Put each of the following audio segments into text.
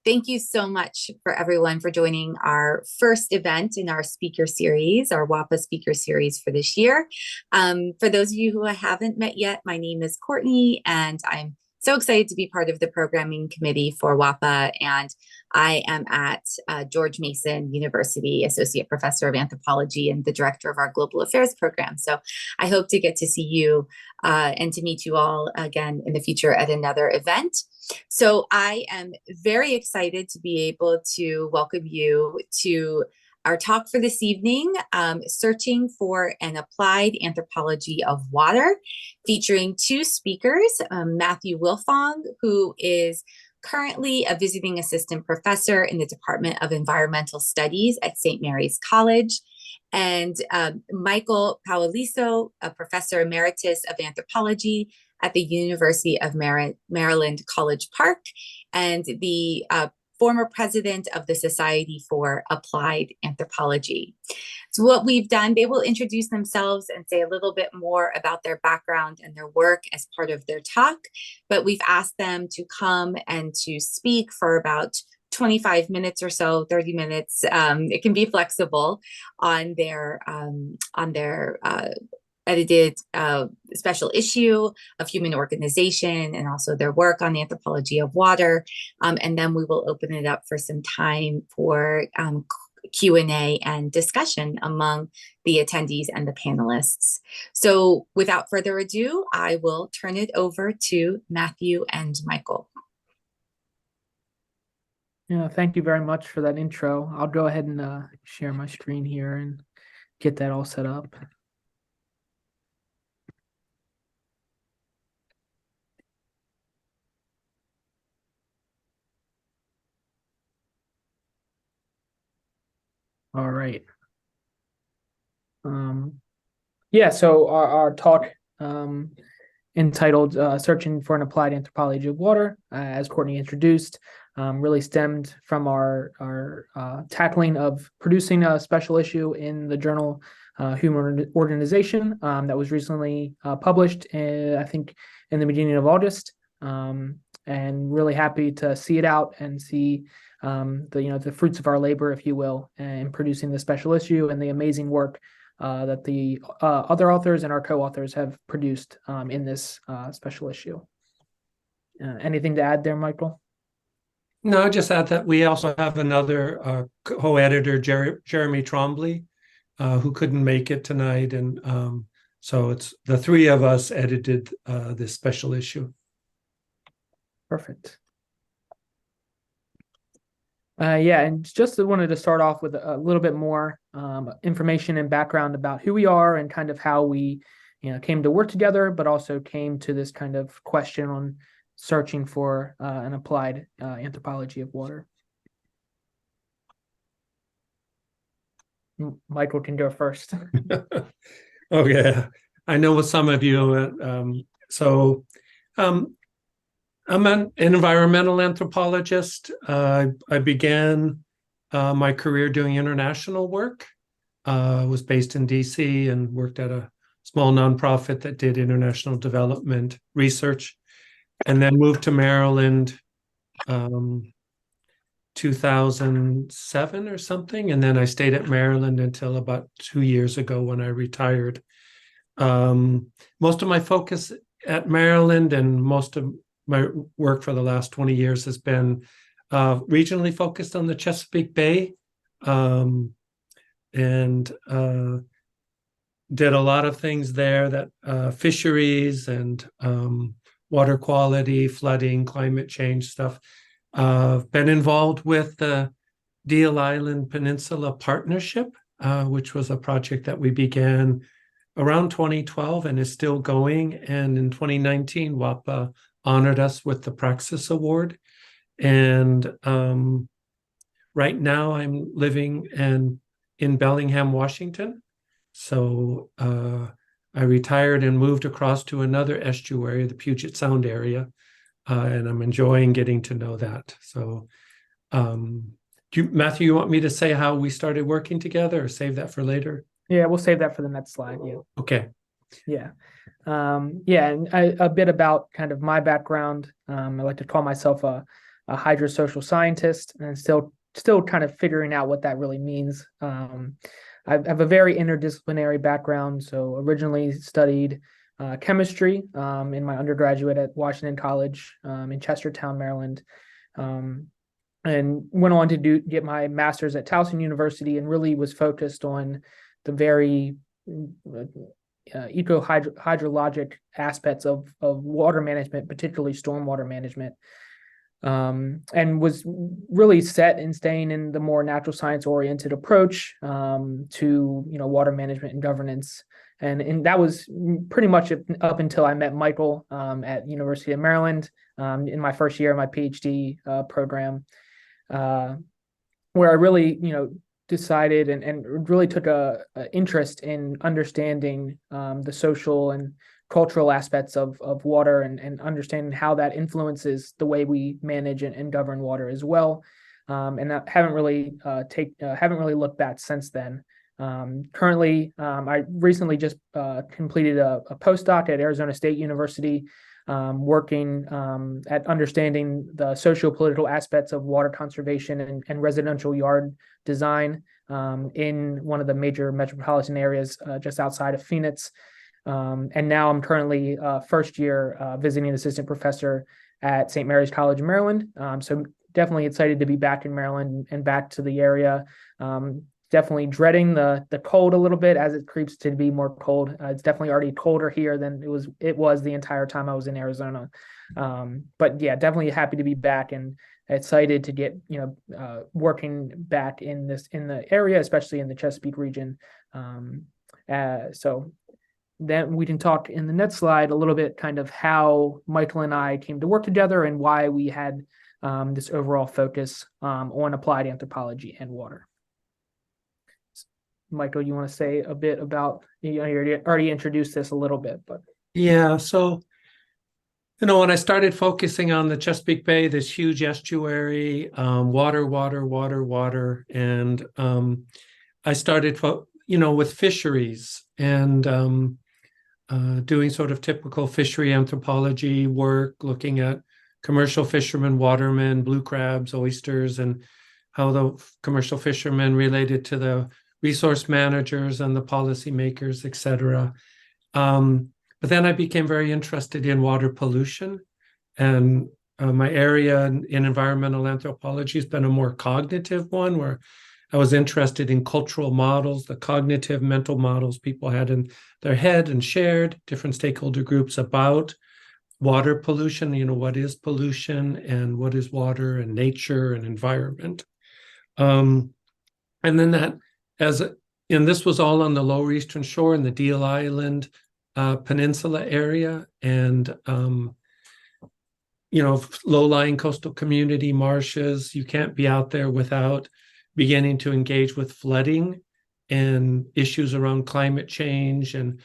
Thank you so much for everyone for joining our first event in our speaker series, our WAPA speaker series for this year. For those of you who I haven't met yet, my name is Courtney, and I'm so excited to be part of the programming committee for WAPA, and I am at George Mason University, Associate Professor of Anthropology and the Director of our Global Affairs program. So I hope to get to see you and to meet you all again in the future at another event. So I am very excited to be able to welcome you to our talk for this evening, Searching for an Applied Anthropology of Water, featuring two speakers, Matthew Wilfong, who is currently a visiting assistant professor in the Department of Environmental Studies at St. Mary's College, and Michael Pauliso, a professor emeritus of anthropology at the University of Maryland College Park, and the former president of the Society for Applied Anthropology. So what we've done, they will introduce themselves and say a little bit more about their background and their work as part of their talk, but we've asked them to come and to speak for about 25 minutes or so, 30 minutes. It can be flexible on their edited special issue of Human Organization, and also their work on the anthropology of water. And then we will open it up for some time for Q&A and discussion among the attendees and the panelists. So without further ado, I will turn it over to Matthew and Michael. Yeah, thank you very much for that intro. I'll go ahead and share my screen here and get that all set up. All right. So our talk entitled Searching for an Applied Anthropology of Water, as Courtney introduced, really stemmed from our tackling of producing a special issue in the journal Human Organization that was recently published, I think, in the beginning of August, and really happy to see it out and see the fruits of our labor, if you will, in producing the special issue and the amazing work that the other authors and our co-authors have produced in this special issue. Anything to add there, Michael? No, just add that we also have another co-editor, Jeremy Trombley, who couldn't make it tonight. And so it's the three of us edited this special issue. Perfect. And just wanted to start off with a little bit more information and background about who we are and kind of how we came to work together, but also came to this kind of question on searching for an applied anthropology of water. Michael can go first. Okay, I know with some of you. I'm an environmental anthropologist. I began my career doing international work. I was based in DC and worked at a small nonprofit that did international development research, and then moved to Maryland 2007 or something. And then I stayed at Maryland until about 2 years ago when I retired. Most of my focus at Maryland and most of my work for the last 20 years has been regionally focused on the Chesapeake Bay, and did a lot of things there that fisheries and water quality, flooding, climate change stuff. Been involved with the Deal Island Peninsula Partnership, which was a project that we began around 2012 and is still going. And in 2019, WAPA honored us with the Praxis Award. And right now I'm living in Bellingham, Washington. So I retired and moved across to another estuary, the Puget Sound area, and I'm enjoying getting to know that. So Matthew, you want me to say how we started working together or save that for later? Yeah, we'll save that for the next slide. Yeah. Okay. Yeah. And a bit about kind of my background. I like to call myself a a hydrosocial scientist, and still kind of figuring out what that really means. I have a very interdisciplinary background, so originally studied chemistry in my undergraduate at Washington College in Chestertown, Maryland, and went on to get my master's at Towson University, and really was focused on the very hydrologic aspects of water management, particularly stormwater management, and was really set in staying in the more natural science oriented approach to water management and governance. And that was pretty much up until I met Michael at University of Maryland in my first year of my PhD program, where I really decided and really took a interest in understanding the social and cultural aspects of water, and understanding how that influences the way we manage and govern water as well. And I haven't really looked back since then. Currently, I recently just completed a postdoc at Arizona State University, working at understanding the socio-political aspects of water conservation and residential yard design in one of the major metropolitan areas just outside of Phoenix. And now I'm currently first year visiting assistant professor at St. Mary's College in Maryland. So definitely excited to be back in Maryland and back to the area. Definitely dreading the cold a little bit as it creeps to be more cold. It's definitely already colder here than it was the entire time I was in Arizona. But yeah, definitely happy to be back and excited to get working back in the area, especially in the Chesapeake region. So then we can talk in the next slide a little bit kind of how Michael and I came to work together and why we had this overall focus on applied anthropology and water. Michael, you want to say a bit about, you already introduced this a little bit, but. Yeah, so, when I started focusing on the Chesapeake Bay, this huge estuary, water, and I started, with fisheries and doing sort of typical fishery anthropology work, looking at commercial fishermen, watermen, blue crabs, oysters, and how the commercial fishermen related to the resource managers and the policymakers, et cetera. But then I became very interested in water pollution, and my area in environmental anthropology has been a more cognitive one, where I was interested in cultural models, the cognitive mental models people had in their head and shared different stakeholder groups about water pollution, what is pollution and what is water and nature and environment. And then this was all on the Lower Eastern Shore in the Deal Island Peninsula area, and low-lying coastal community marshes. You can't be out there without beginning to engage with flooding and issues around climate change and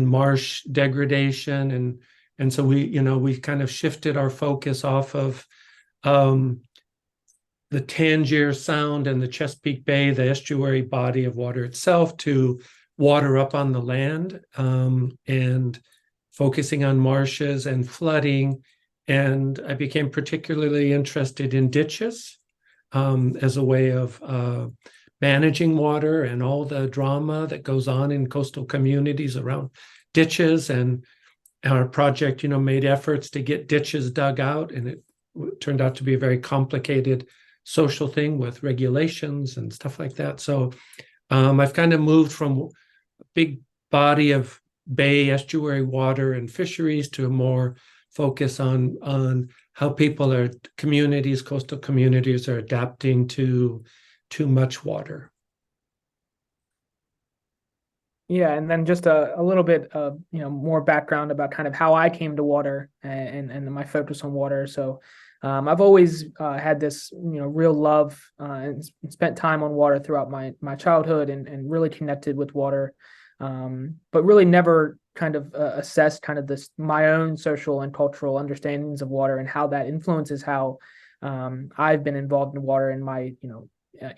marsh degradation, and so we kind of shifted our focus off of the Tangier Sound and the Chesapeake Bay, the estuary body of water itself, to water up on the land, and focusing on marshes and flooding. And I became particularly interested in ditches as a way of managing water and all the drama that goes on in coastal communities around ditches. And our project, made efforts to get ditches dug out, and it turned out to be a very complicated social thing with regulations and stuff like that. So I've kind of moved from a big body of bay estuary water and fisheries to a more focus on how coastal communities are adapting to too much water. Yeah, and then just a little bit of more background about kind of how I came to water and my focus on water. So I've always had this real love and spent time on water throughout my childhood, and really connected with water, but really never kind of assessed kind of my own social and cultural understandings of water and how that influences how I've been involved in water and my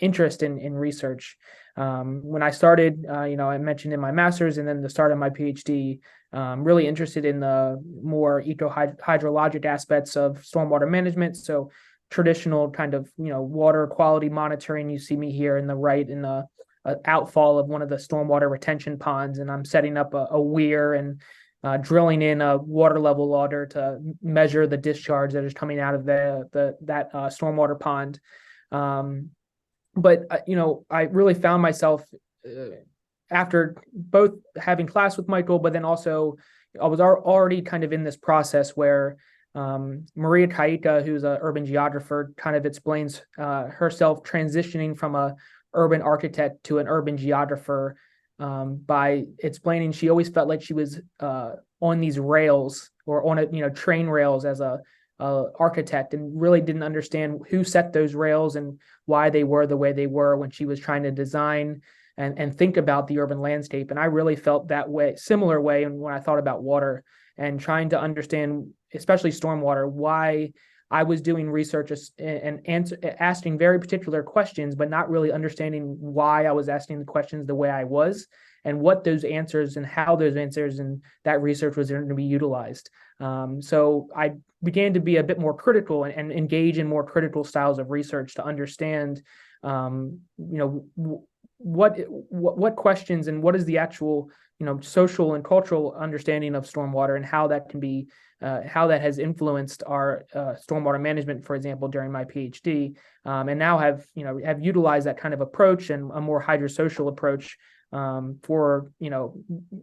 interest in research. When I started, I mentioned in my master's and then the start of my PhD, really interested in the more eco-hydrologic aspects of stormwater management. So traditional kind of, water quality monitoring. You see me here in the right in the outfall of one of the stormwater retention ponds, and I'm setting up a weir and drilling in a water level auger to measure the discharge that is coming out of that stormwater pond. But I really found myself after both having class with Michael, but then also I was already kind of in this process where Maria Kaika, who's an urban geographer, kind of explains herself transitioning from a urban architect to an urban geographer by explaining she always felt like she was on these rails or on train rails as a architect, and really didn't understand who set those rails and why they were the way they were when she was trying to design and think about the urban landscape. And I really felt that way, similar way, and when I thought about water and trying to understand, especially stormwater, why I was doing research and asking very particular questions, but not really understanding why I was asking the questions the way I was, and what those answers and how those answers and that research was going to be utilized. So I began to be a bit more critical and engage in more critical styles of research to understand, what questions and what is the actual, social and cultural understanding of stormwater, and how that can be, how that has influenced our stormwater management, for example, during my PhD, and now have utilized that kind of approach and a more hydrosocial approach for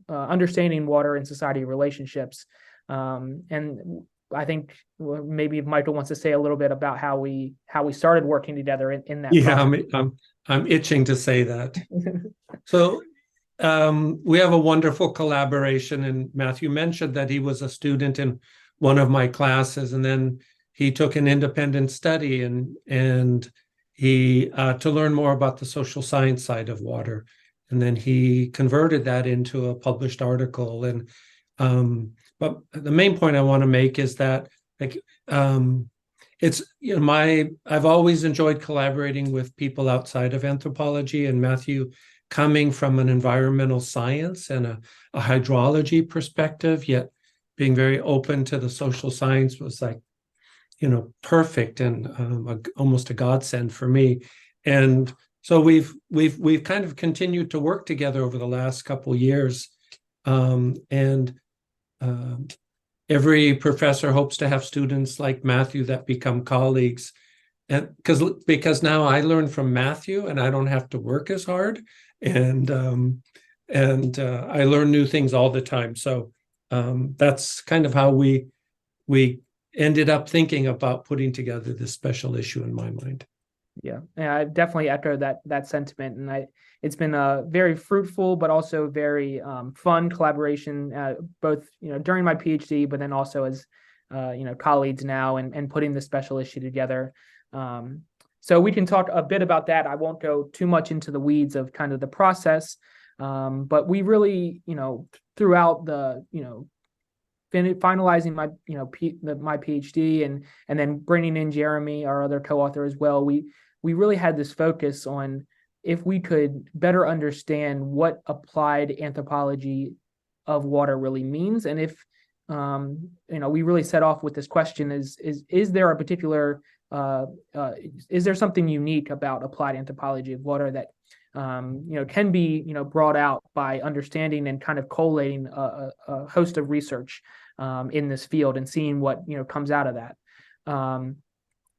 understanding water and society relationships. And I think maybe Michael wants to say a little bit about how we started working together in that. Yeah, I'm itching to say that. So we have a wonderful collaboration, and Matthew mentioned that he was a student in one of my classes, and then he took an independent study and he to learn more about the social science side of water, and then he converted that into a published article. And but the main point I want to make is that it's I've always enjoyed collaborating with people outside of anthropology, and Matthew, coming from an environmental science and a hydrology perspective, yet being very open to the social science, was like, perfect and almost a godsend for me. And so we've kind of continued to work together over the last couple of years, and every professor hopes to have students like Matthew that become colleagues, and because now I learn from Matthew and I don't have to work as hard, and I learn new things all the time. So that's kind of how we ended up thinking about putting together this special issue in my mind. Yeah, I definitely echo that sentiment, and it's been a very fruitful but also very fun collaboration, both during my PhD, but then also as colleagues now, and putting the special issue together. So we can talk a bit about that. I won't go too much into the weeds of kind of the process, but we really, throughout the finalizing my my PhD and then bringing in Jeremy, our other co-author as well, we really had this focus on if we could better understand what applied anthropology of water really means, and if we really set off with this question: is there a particular is there something unique about applied anthropology of water that can be brought out by understanding and kind of collating a host of research in this field and seeing what comes out of that.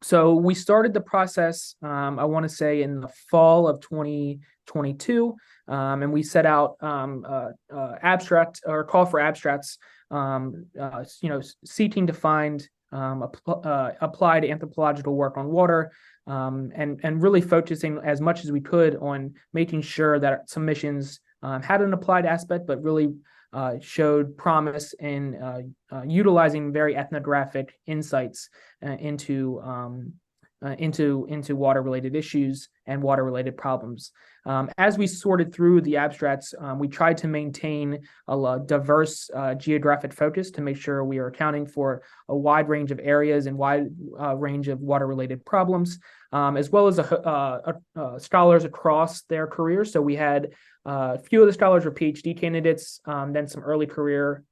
So we started the process, I want to say, in the fall of 2022, and we set out abstract or call for abstracts, seeking to find applied anthropological work on water, and really focusing as much as we could on making sure that submissions had an applied aspect, but really showed promise in utilizing very ethnographic insights into water-related issues and water-related problems. As we sorted through the abstracts, we tried to maintain a diverse geographic focus to make sure we are accounting for a wide range of areas and wide range of water-related problems, as well as scholars across their careers. So we had a few of the scholars were PhD candidates, then some early career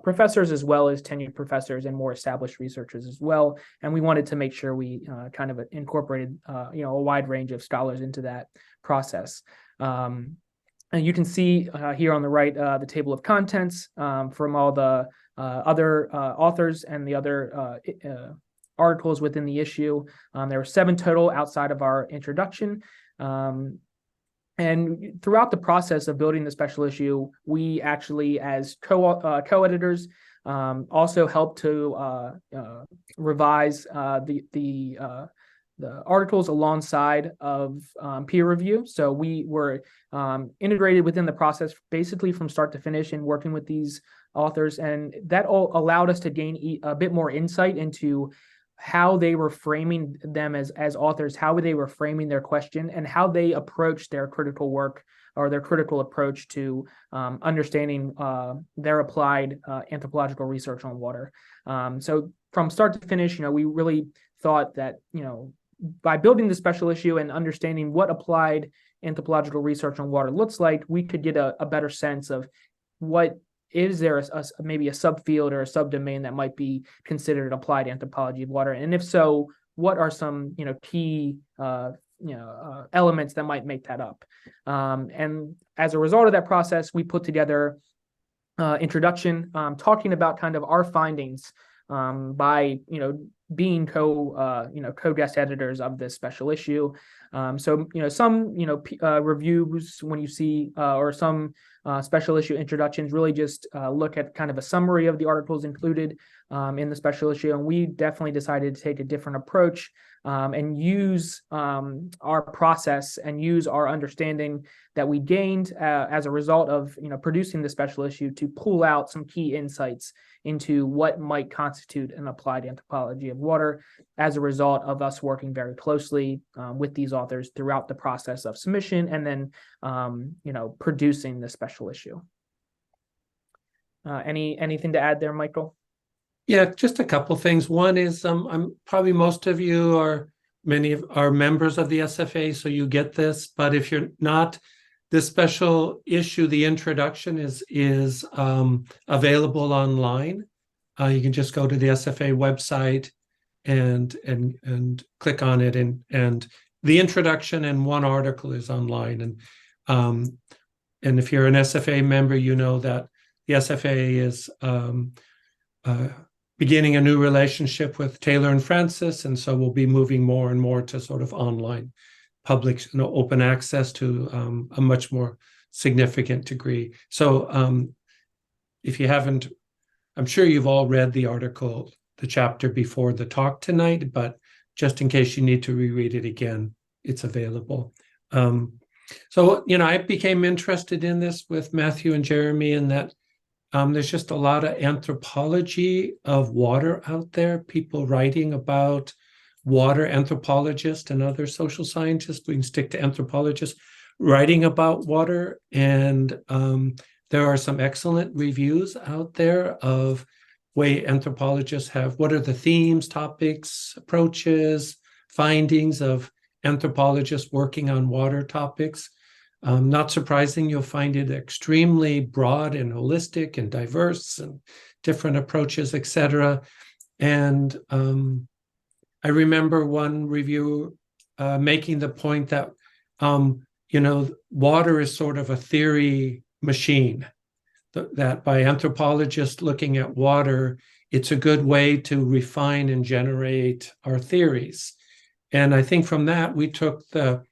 professors as well as tenured professors and more established researchers as well. And we wanted to make sure we kind of incorporated a wide range of scholars into that process. And you can see here on the right the table of contents from all the other authors and the other articles within the issue. There were 7 total outside of our introduction. And throughout the process of building the special issue, we actually, as co-editors, also helped to revise the articles alongside of peer review. So we were integrated within the process basically from start to finish in working with these authors, and that all allowed us to gain a bit more insight into how they were framing them as authors, how they were framing their question, and how they approached their critical work or their critical approach to understanding their applied anthropological research on water. So from start to finish, we really thought that, by building the special issue and understanding what applied anthropological research on water looks like, we could get a better sense of what is there maybe a subfield or a subdomain that might be considered applied anthropology of water, and if so, what are some key elements that might make that up? And as a result of that process, we put together introduction talking about kind of our findings by being co-guest editors of this special issue. So some reviews when you see or some special issue introductions really just look at kind of a summary of the articles included in the special issue, and we definitely decided to take a different approach and use our process and use our understanding that we gained as a result of producing the special issue to pull out some key insights into what might constitute an applied anthropology of water as a result of us working very closely with these authors throughout the process of submission and then producing the special issue. Anything to add there, Michael? Yeah, just a couple things. One is I'm probably most of you are members of the SFA, so you get this. But if you're not, this special issue, the introduction is available online. You can just go to the SFA website and click on it, and the introduction and one article is online. And if you're an SFA member, you know that the SFA is beginning a new relationship with Taylor and Francis, and so we'll be moving more and more to sort of online public, open access to a much more significant degree. So if you haven't, I'm sure you've all read the article, the chapter before the talk tonight, but just in case you need to reread it again, it's available. So, I became interested in this with Matthew and Jeremy, in that there's just a lot of anthropology of water out there, people writing about water, anthropologists and other social scientists, we can stick to anthropologists, writing about water. And there are some excellent reviews out there of way anthropologists have, what are the themes, topics, approaches, findings of anthropologists working on water topics. Not surprising, you'll find it extremely broad and holistic and diverse and different approaches, etc. And I remember one review making the point that, water is sort of a theory machine, that by anthropologists looking at water, it's a good way to refine and generate our theories. And I think from that, we took the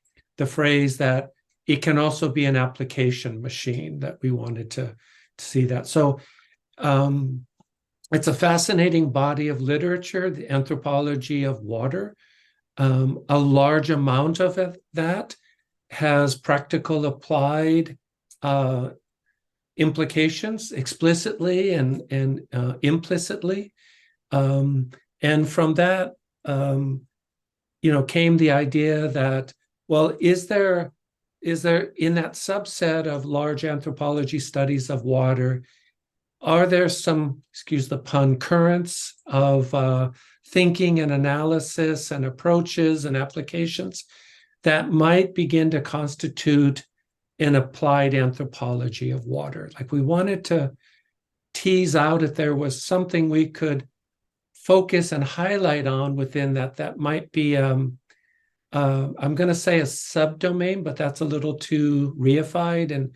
phrase that it can also be an application machine, that we wanted to see that. So it's a fascinating body of literature, the anthropology of water. A large amount of that has practical applied implications explicitly and implicitly. And from that, came the idea that, well, is there in that subset of large anthropology studies of water, are there some, excuse the pun, currents of thinking and analysis and approaches and applications that might begin to constitute an applied anthropology of water? Like, we wanted to tease out if there was something we could focus and highlight on within that might be, I'm going to say a subdomain, but that's a little too reified, and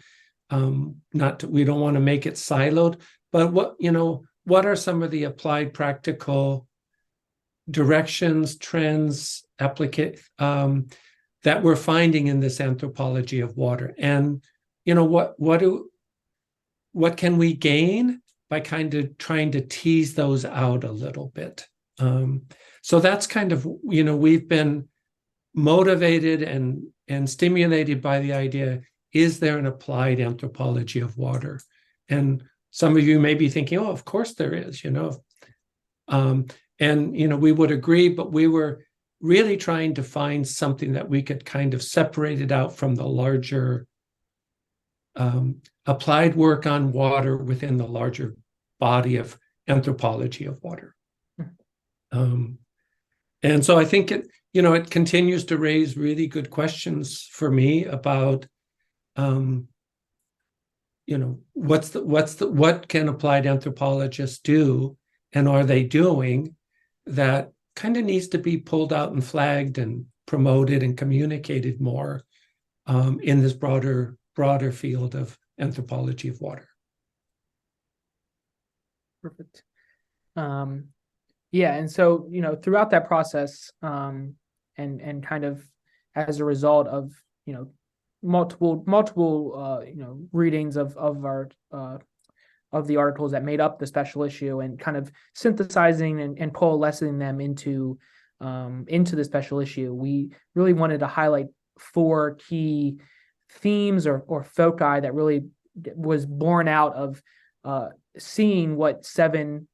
we don't want to make it siloed. But what are some of the applied practical directions, trends, that we're finding in this anthropology of water? And what can we gain by kind of trying to tease those out a little bit? So that's kind of, we've been motivated and stimulated by the idea, is there an applied anthropology of water? And some of you may be thinking, oh, of course there is, and we would agree, but we were really trying to find something that we could kind of separate it out from the larger applied work on water within the larger body of anthropology of water. And so I think it continues to raise really good questions for me about what can applied anthropologists do, and are they doing, that kind of needs to be pulled out and flagged and promoted and communicated more in this broader field of anthropology of water. Perfect. Yeah, and so throughout that process, and kind of as a result of multiple readings of our of the articles that made up the special issue, and kind of synthesizing and coalescing them into the special issue, we really wanted to highlight 4 key themes or foci that really was born out of seeing what 7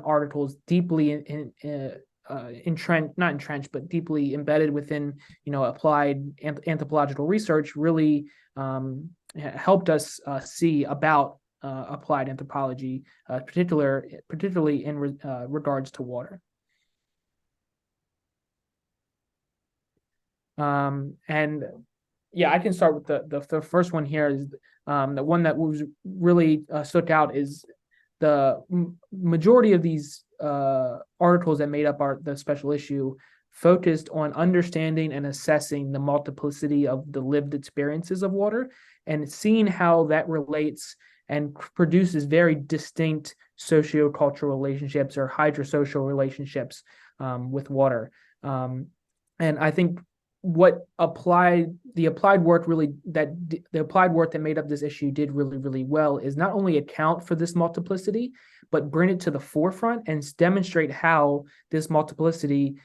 articles deeply not entrenched, but deeply embedded within applied anthropological research really helped us see about applied anthropology, particularly in regards to water. And yeah, I can start with the first one here. Is the one that was really stuck out is the majority of these articles that made up the special issue focused on understanding and assessing the multiplicity of the lived experiences of water, and seeing how that relates and produces very distinct sociocultural relationships or hydrosocial relationships with water. And I think the applied work that made up this issue did really, really well is not only account for this multiplicity, but bring it to the forefront and demonstrate how this multiplicity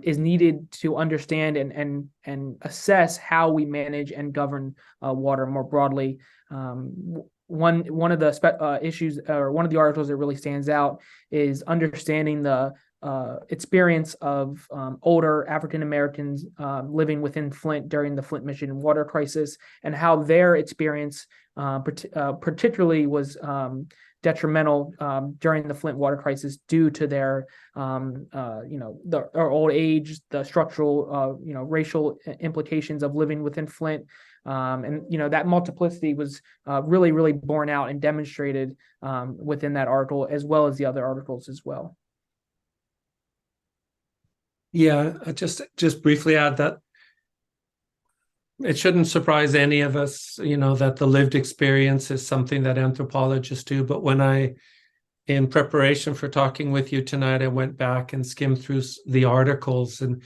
is needed to understand and assess how we manage and govern water more broadly. One of the issues, or one of the articles that really stands out, is understanding the experience of older African Americans living within Flint during the Flint, Michigan water crisis, and how their experience particularly was detrimental during the Flint water crisis due to their their old age, the structural racial implications of living within Flint. And that multiplicity was really, really borne out and demonstrated within that article, as well as the other articles as well. Yeah, I just briefly add that it shouldn't surprise any of us, that the lived experience is something that anthropologists do. But when in preparation for talking with you tonight, I went back and skimmed through the articles, and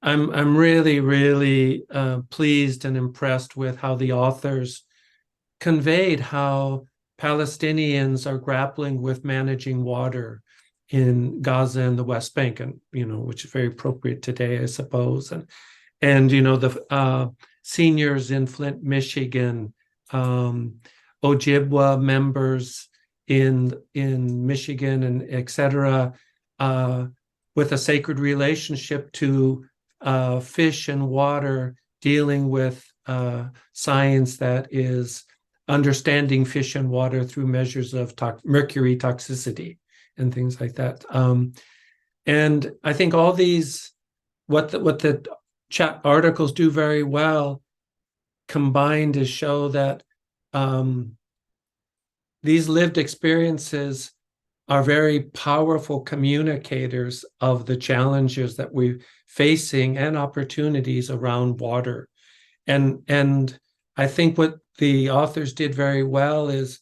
I'm really, really pleased and impressed with how the authors conveyed how Palestinians are grappling with managing water in Gaza and the West Bank, and which is very appropriate today, I suppose. And the seniors in Flint, Michigan, Ojibwa members in Michigan, and et cetera, with a sacred relationship to fish and water, dealing with science that is understanding fish and water through measures of mercury toxicity and things like that. And I think all these, what the chat articles do very well combined, is show that these lived experiences are very powerful communicators of the challenges that we're facing and opportunities around water. And I think what the authors did very well is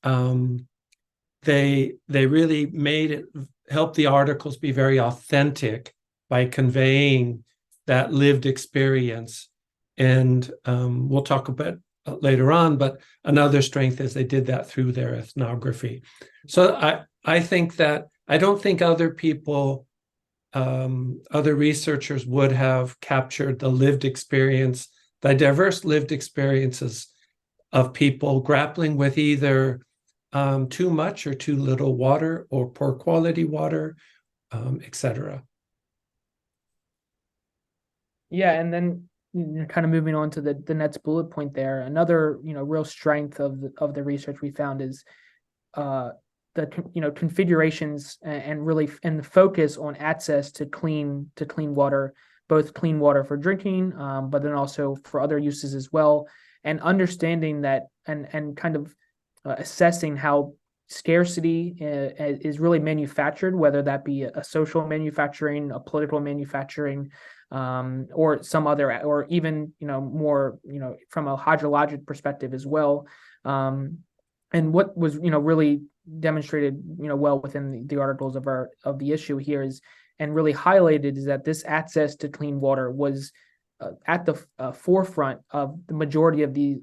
they really made it help the articles be very authentic by conveying that lived experience. And we'll talk about later on, but another strength is they did that through their ethnography. So I think that I don't think other people, other researchers would have captured the lived experience, the diverse lived experiences of people grappling with either too much or too little water or poor quality water, etc. Yeah, and then kind of moving on to the next bullet point there, another real strength of the research we found is the configurations and really the focus on access to clean water, both clean water for drinking, but then also for other uses as well, and understanding that and kind of assessing how scarcity is really manufactured, whether that be a social manufacturing, a political manufacturing, or some other, or even more from a hydrologic perspective as well. And what was really demonstrated well within the articles of the issue here is, and really highlighted, is that this access to clean water was at the forefront of the majority of the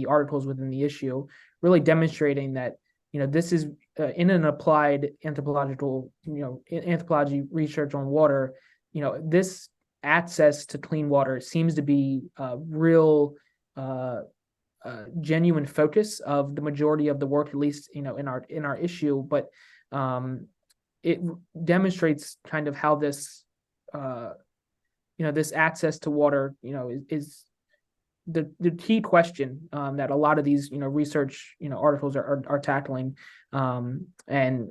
articles within the issue, really demonstrating that this is in an applied anthropological anthropology research on water. This access to clean water seems to be a real genuine focus of the majority of the work, at least in our issue. But it demonstrates kind of how this this access to water is the key question that a lot of these research articles are tackling. And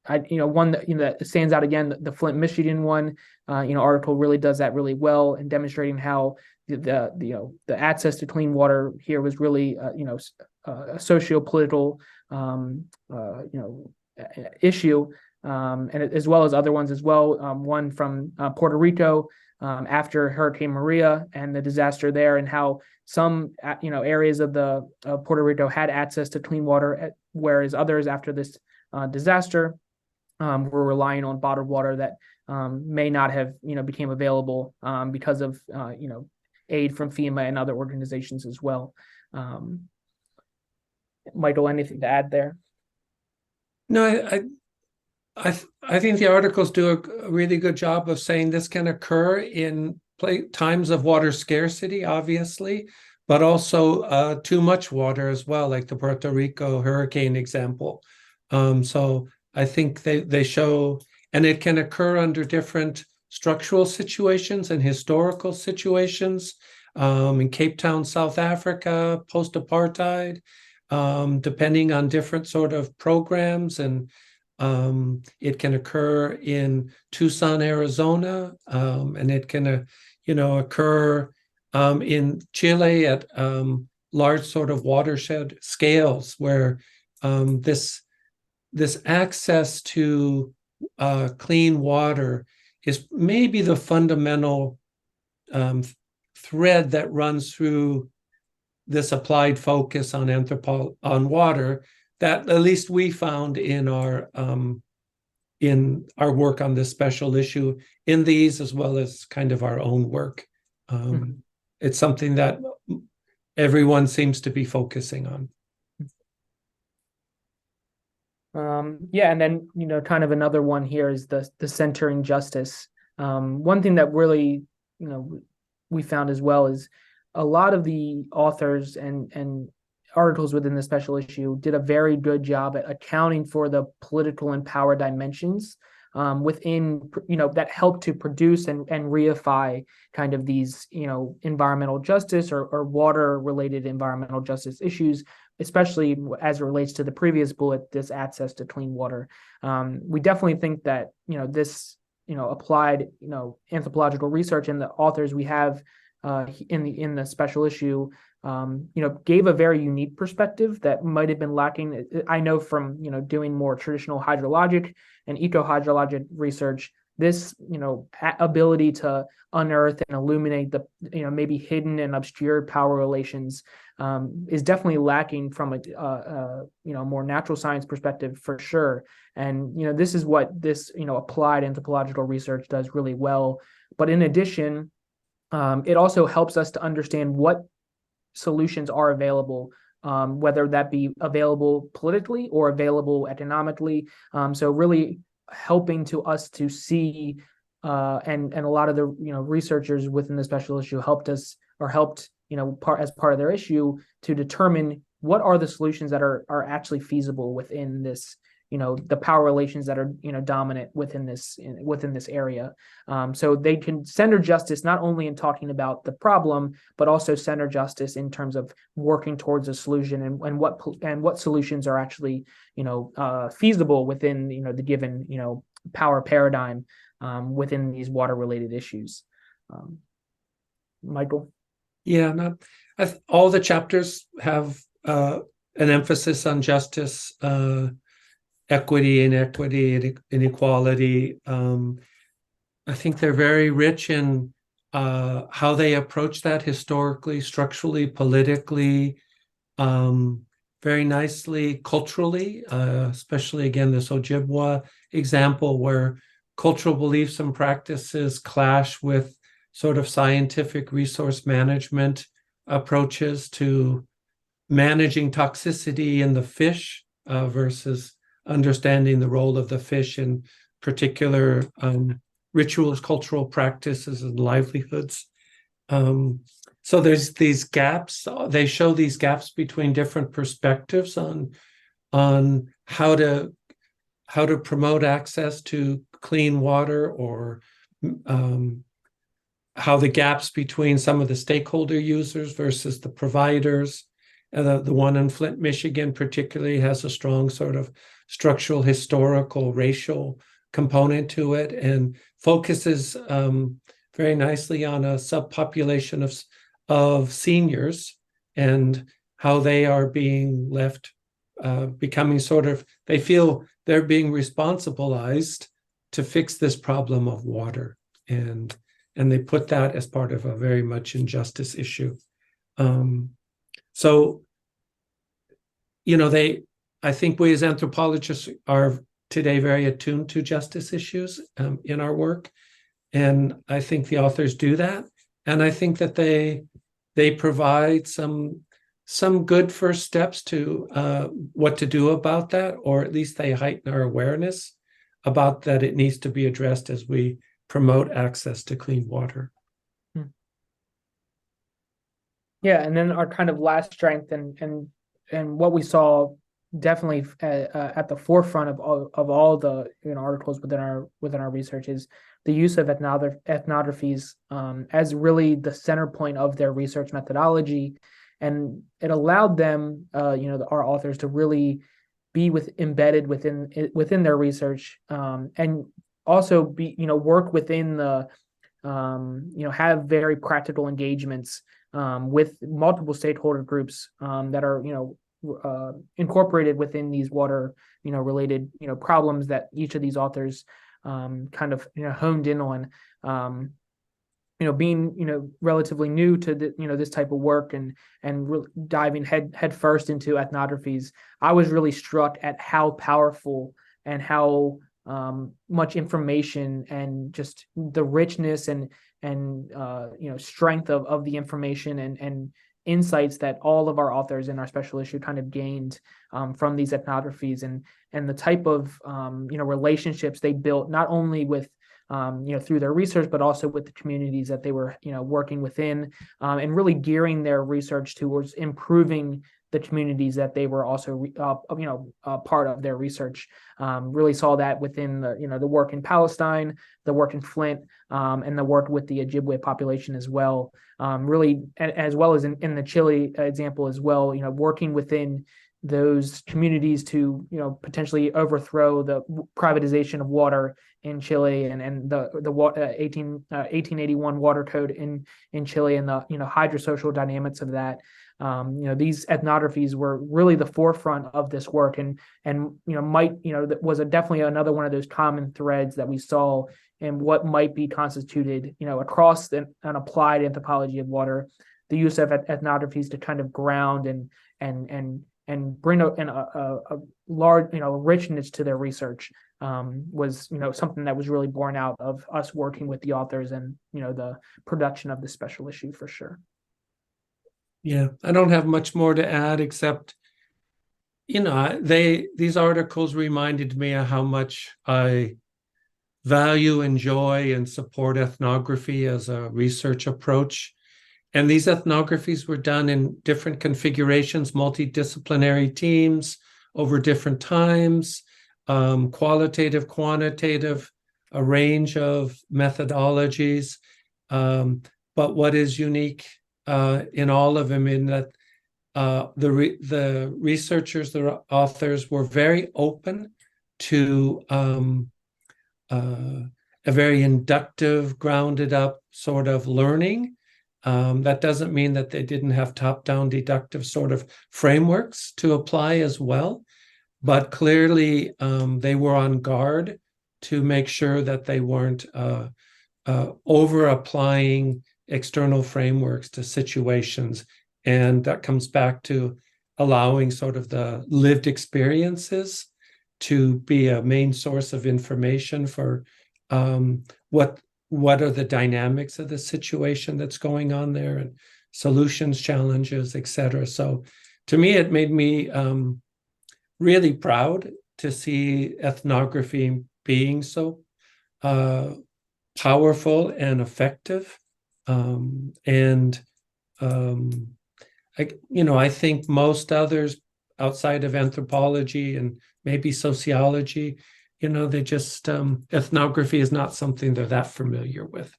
one that stands out again, the Flint, Michigan one, article really does that really well in demonstrating how the access to clean water here was really a socio-political issue, and as well as other ones as well. One from Puerto Rico after Hurricane Maria and the disaster there, and how some areas of Puerto Rico had access to clean water, whereas others after this disaster were relying on bottled water that may not have became available because of aid from FEMA and other organizations as well. Michael, anything to add there? No, I think the articles do a really good job of saying this can occur in times of water scarcity, obviously, but also too much water as well, like the Puerto Rico hurricane example. So I think they show, and it can occur under different structural situations and historical situations. In Cape Town, South Africa, post-apartheid, depending on different sort of programs, and it can occur in Tucson, Arizona, and it can occur in Chile at large sort of watershed scales, where this access to clean water is maybe the fundamental thread that runs through this applied focus on water that at least we found in our work on this special issue, in these as well as kind of our own work. It's something that everyone seems to be focusing on. Yeah, and then kind of another one here is the centering justice. One thing that really we found as well is a lot of the authors and articles within the special issue did a very good job at accounting for the political and power dimensions within that helped to produce and reify kind of these environmental justice or water related environmental justice issues, especially as it relates to the previous bullet, this access to clean water. We definitely think that this applied anthropological research and the authors we have in the special issue gave a very unique perspective that might have been lacking. I know from, doing more traditional hydrologic and eco-hydrologic research, this, ability to unearth and illuminate the, maybe hidden and obscure power relations is definitely lacking from a more natural science perspective for sure. And, this is what this, applied anthropological research does really well. But in addition, it also helps us to understand what solutions are available, whether that be available politically or available economically. So really helping to us to see, and a lot of the researchers within the special issue helped as part of their issue to determine what are the solutions that are actually feasible within this, the power relations that are dominant within this area. So they can center justice not only in talking about the problem, but also center justice in terms of working towards a solution and what solutions are actually feasible within the given power paradigm within these water related issues. Michael. Yeah, all the chapters have an emphasis on justice, equity, inequity, inequality. I think they're very rich in how they approach that historically, structurally, politically, very nicely, culturally, especially again, this Ojibwa example where cultural beliefs and practices clash with sort of scientific resource management approaches to managing toxicity in the fish versus understanding the role of the fish in particular rituals, cultural practices, and livelihoods. So there's these gaps. They show these gaps between different perspectives on how to promote access to clean water, or how the gaps between some of the stakeholder users versus the providers. The one in Flint, Michigan, particularly has a strong sort of structural, historical, racial component to it, and focuses very nicely on a subpopulation of seniors and how they are being left, becoming sort of, they feel they're being responsibilized to fix this problem of water, and they put that as part of a very much injustice issue. So, I think we as anthropologists are today very attuned to justice issues in our work. And I think the authors do that. And I think that they provide some good first steps to what to do about that, or at least they heighten our awareness about that it needs to be addressed as we promote access to clean water. Yeah, and then our kind of last strength and what we saw definitely at the forefront of all the articles within our research is the use of ethnographies as really the center point of their research methodology, and it allowed them, our authors, to really be embedded within their research, and also be work within the have very practical engagements with multiple stakeholder groups that are incorporated within these water related problems that each of these authors kind of honed in on. Being relatively new to this type of work and diving head first into ethnographies, I was really struck at how powerful and how much information and just the richness and strength of the information and insights that all of our authors in our special issue kind of gained from these ethnographies, and the type of relationships they built, not only with through their research, but also with the communities that they were working within, and really gearing their research towards improving the communities that they were also part of their research. Really saw that within the work in Palestine, the work in Flint, and the work with the Ojibwe population as well. Really, as well as in the Chile example as well, working within those communities to, potentially overthrow the privatization of water in Chile and the 1881 water code in Chile, and the hydrosocial dynamics of that. These ethnographies were really the forefront of this work, and that was definitely another one of those common threads that we saw in what might be constituted, across an applied anthropology of water, the use of ethnographies to kind of ground and bring a large, richness to their research, was, something that was really born out of us working with the authors and, the production of the special issue, for sure. Yeah, I don't have much more to add, except, these articles reminded me of how much I value, enjoy, and support ethnography as a research approach. And these ethnographies were done in different configurations, multidisciplinary teams over different times, qualitative, quantitative, a range of methodologies. But what is unique in all of them, in that the researchers, the authors, were very open to a very inductive, grounded up sort of learning. That doesn't mean that they didn't have top-down deductive sort of frameworks to apply as well, but clearly they were on guard to make sure that they weren't over-applying external frameworks to situations. And that comes back to allowing sort of the lived experiences to be a main source of information for what are the dynamics of the situation that's going on there, and solutions, challenges, etc. So to me, it made me really proud to see ethnography being so powerful and effective. I think most others outside of anthropology and maybe sociology, they just, ethnography is not something they're that familiar with.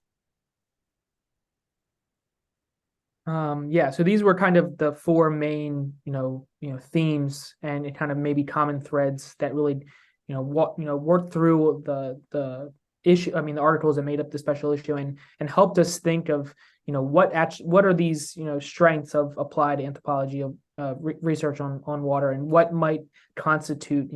So these were kind of the four main, themes and kind of maybe common threads that really, worked through the issue. I mean, the articles that made up the special issue and helped us think of, what are these, strengths of applied anthropology of research on water, and what might constitute,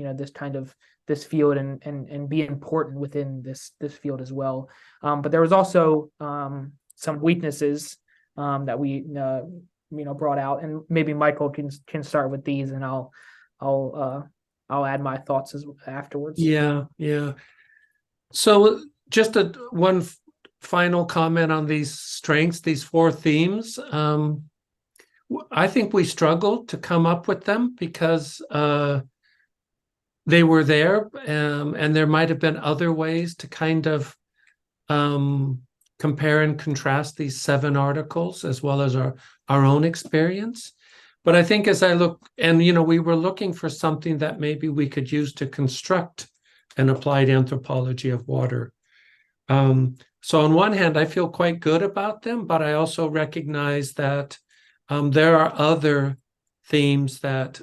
this field and be important within this field as well. But there was also some weaknesses that we brought out, and maybe Michael can start with these, and I'll add my thoughts afterwards. Yeah. So just one final comment on these strengths, these four themes. I think we struggled to come up with them because they were there, and there might have been other ways to kind of compare and contrast these 7 articles as well as our own experience. But I think as I look, and we were looking for something that maybe we could use to construct an applied anthropology of water. So on one hand, I feel quite good about them, but I also recognize that there are other themes that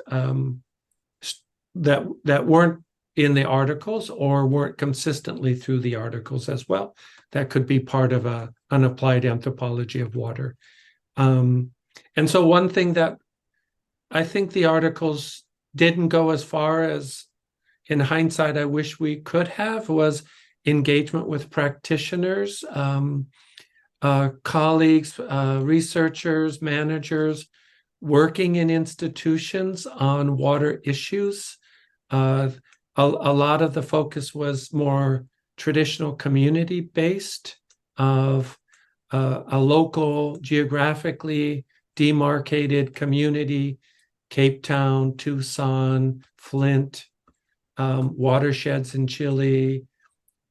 weren't in the articles or weren't consistently through the articles as well. That could be part of an applied anthropology of water. And so one thing that I think the articles didn't go as far as, in hindsight, I wish we could have, was engagement with practitioners, colleagues, researchers, managers working in institutions on water issues. A lot of the focus was more traditional community-based, of a local, geographically demarcated community, Cape Town, Tucson, Flint, watersheds in Chile,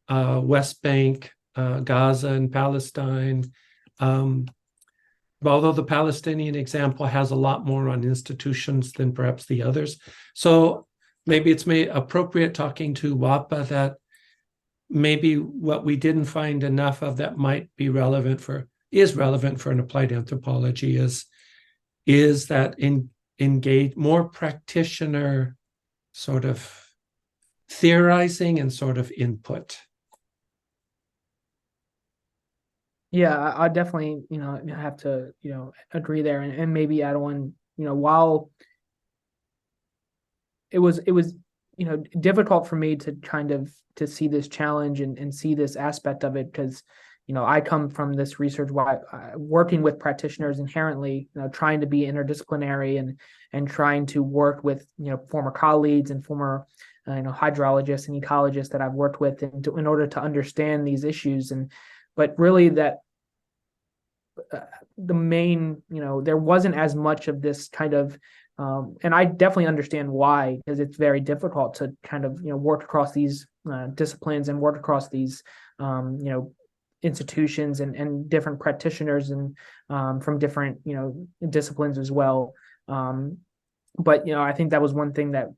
West Bank, Gaza and Palestine. Although the Palestinian example has a lot more on institutions than perhaps the others. So maybe it's appropriate talking to WAPA that maybe what we didn't find enough of that might be relevant for an applied anthropology is that more practitioner sort of theorizing and sort of input. Yeah, I definitely, have to, agree there, and maybe add on, while it was, difficult for me to kind of to see this challenge and see this aspect of it, because, I come from this research working with practitioners inherently, trying to be interdisciplinary and trying to work with, former colleagues and former, hydrologists and ecologists that I've worked with in order to understand these issues. But really that the main, there wasn't as much of this kind of, and I definitely understand why, because it's very difficult to kind of, work across these disciplines and work across these, institutions and different practitioners and from different, disciplines as well. But, I think that was one thing that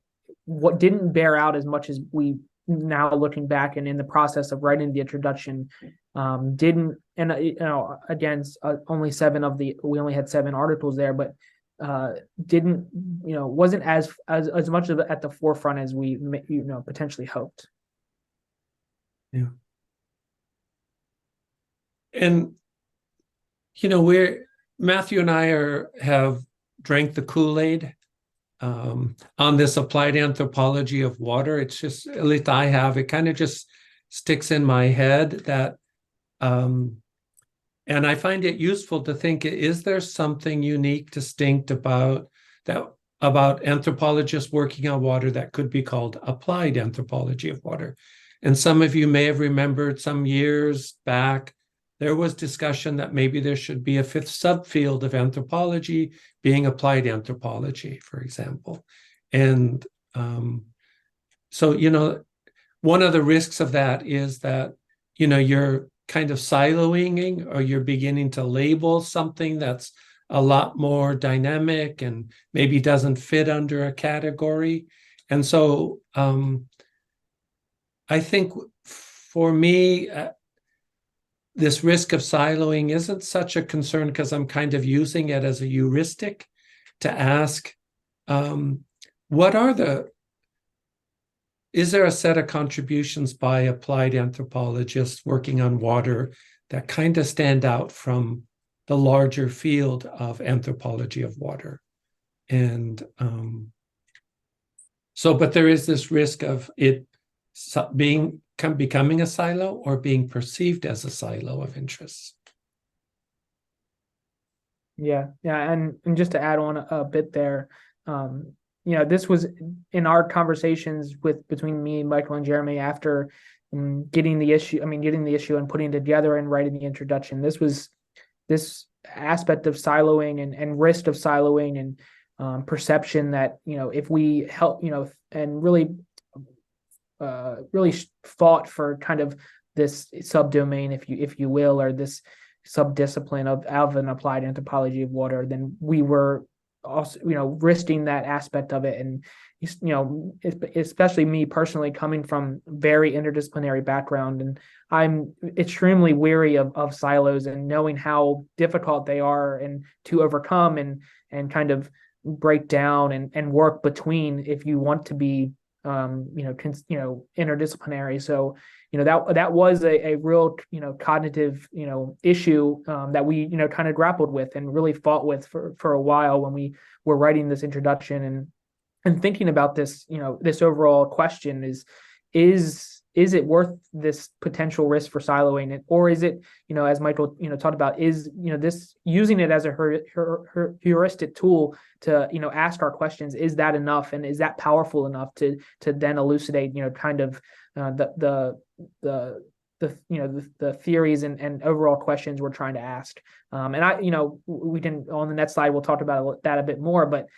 what didn't bear out as much as we now looking back and in the process of writing the introduction didn't, and again, we only had 7 articles there, but didn't, wasn't as much of at the forefront as we potentially hoped. Yeah. And Matthew and I have drank the Kool-Aid on this applied anthropology of water. It's just, at least I have, it kind of just sticks in my head that, and I find it useful to think, is there something unique, distinct about anthropologists working on water that could be called applied anthropology of water? And some of you may have remembered some years back, there was discussion that maybe there should be a 5th subfield of anthropology being applied anthropology, for example. And so, one of the risks of that is that, you're kind of siloing, or you're beginning to label something that's a lot more dynamic and maybe doesn't fit under a category. And so I think for me, this risk of siloing isn't such a concern, because I'm kind of using it as a heuristic to ask, is there a set of contributions by applied anthropologists working on water that kind of stand out from the larger field of anthropology of water? And but there is this risk of it becoming a silo or being perceived as a silo of interests. Yeah. And just to add on a bit there, this was in our conversations between me, Michael, and Jeremy after getting the issue and putting it together and writing the introduction. This aspect of siloing and risk of siloing and perception that, if we help, and really fought for kind of this subdomain, if you will, or this subdiscipline of an applied anthropology of water, then we were also, risking that aspect of it. And, especially me personally, coming from very interdisciplinary background, and I'm extremely weary of silos and knowing how difficult they are and to overcome and kind of break down and work between if you want to be interdisciplinary. So, that was a real, cognitive, issue that we, kind of grappled with and really fought with for a while when we were writing this introduction and thinking about this, this overall question is it worth this potential risk for siloing, or is it, as Michael, talked about, is, this using it as a heuristic tool to, ask our questions, is that enough? And is that powerful enough to then elucidate, kind of the theories and overall questions we're trying to ask. And we can, on the next slide, we'll talk about that a bit more, but,